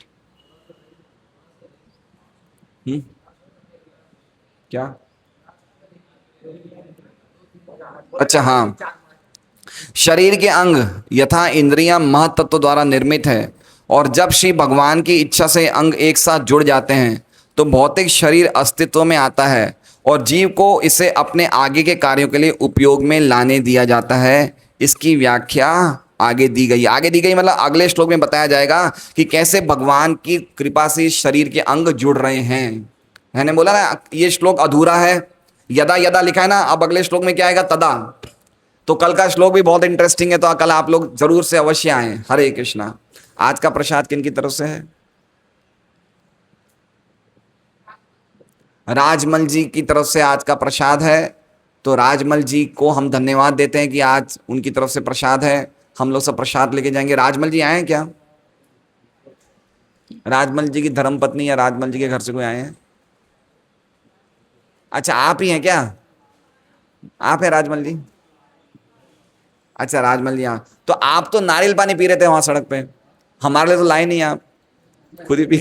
क्या? अच्छा हाँ, शरीर के अंग यथा इंद्रियां महतत्व द्वारा निर्मित है, और जब श्री भगवान की इच्छा से अंग एक साथ जुड़ जाते हैं तो भौतिक शरीर अस्तित्व में आता है, और जीव को इसे अपने आगे के कार्यों के लिए उपयोग में लाने दिया जाता है। इसकी व्याख्या आगे दी गई। आगे दी गई मतलब अगले श्लोक में बताया जाएगा कि कैसे भगवान की कृपा से इस शरीर के अंग जुड़ रहे हैं। मैंने बोला ना ये श्लोक अधूरा है, यदा यदा लिखा है ना, अब अगले श्लोक में क्या आएगा? तदा। तो कल का श्लोक भी बहुत इंटरेस्टिंग है, तो कल आप लोग जरूर से अवश्य आए। हरे कृष्णा। आज का प्रसाद किन की तरफ से है? राजमल जी की तरफ से आज का प्रसाद है। तो राजमल जी को हम धन्यवाद देते हैं कि आज उनकी तरफ से प्रसाद है। हम लोग सब प्रसाद लेके जाएंगे। राजमल जी आए हैं क्या? राजमल जी की धर्मपत्नी या राजमल जी के घर से कोई आए हैं? अच्छा आप ही हैं क्या? आप हैं राजमल जी? अच्छा राजमल जी, हाँ। तो आप तो नारियल पानी पी रहे थे वहां सड़क पे, हमारे लिए तो लाए नहीं आप, खुद ही पी।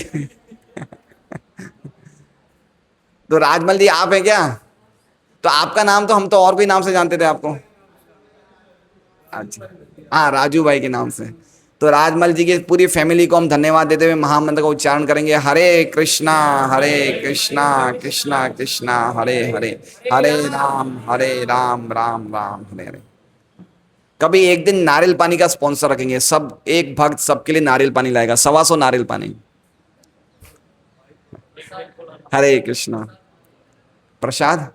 तो राजमल जी आप हैं क्या? तो आपका नाम तो हम तो और कोई नाम से जानते थे आपको। अच्छा हाँ, राजू भाई के नाम से। तो राजमल जी की पूरी फैमिली को हम धन्यवाद देते हुए महामंत्र का उच्चारण करेंगे। हरे कृष्णा कृष्णा कृष्णा हरे हरे, हरे राम राम राम हरे हरे। कभी एक दिन नारियल पानी का स्पॉन्सर रखेंगे, सब एक भक्त सबके लिए नारियल पानी लाएगा, 125 नारियल पानी। हरे कृष्णा। प्रसाद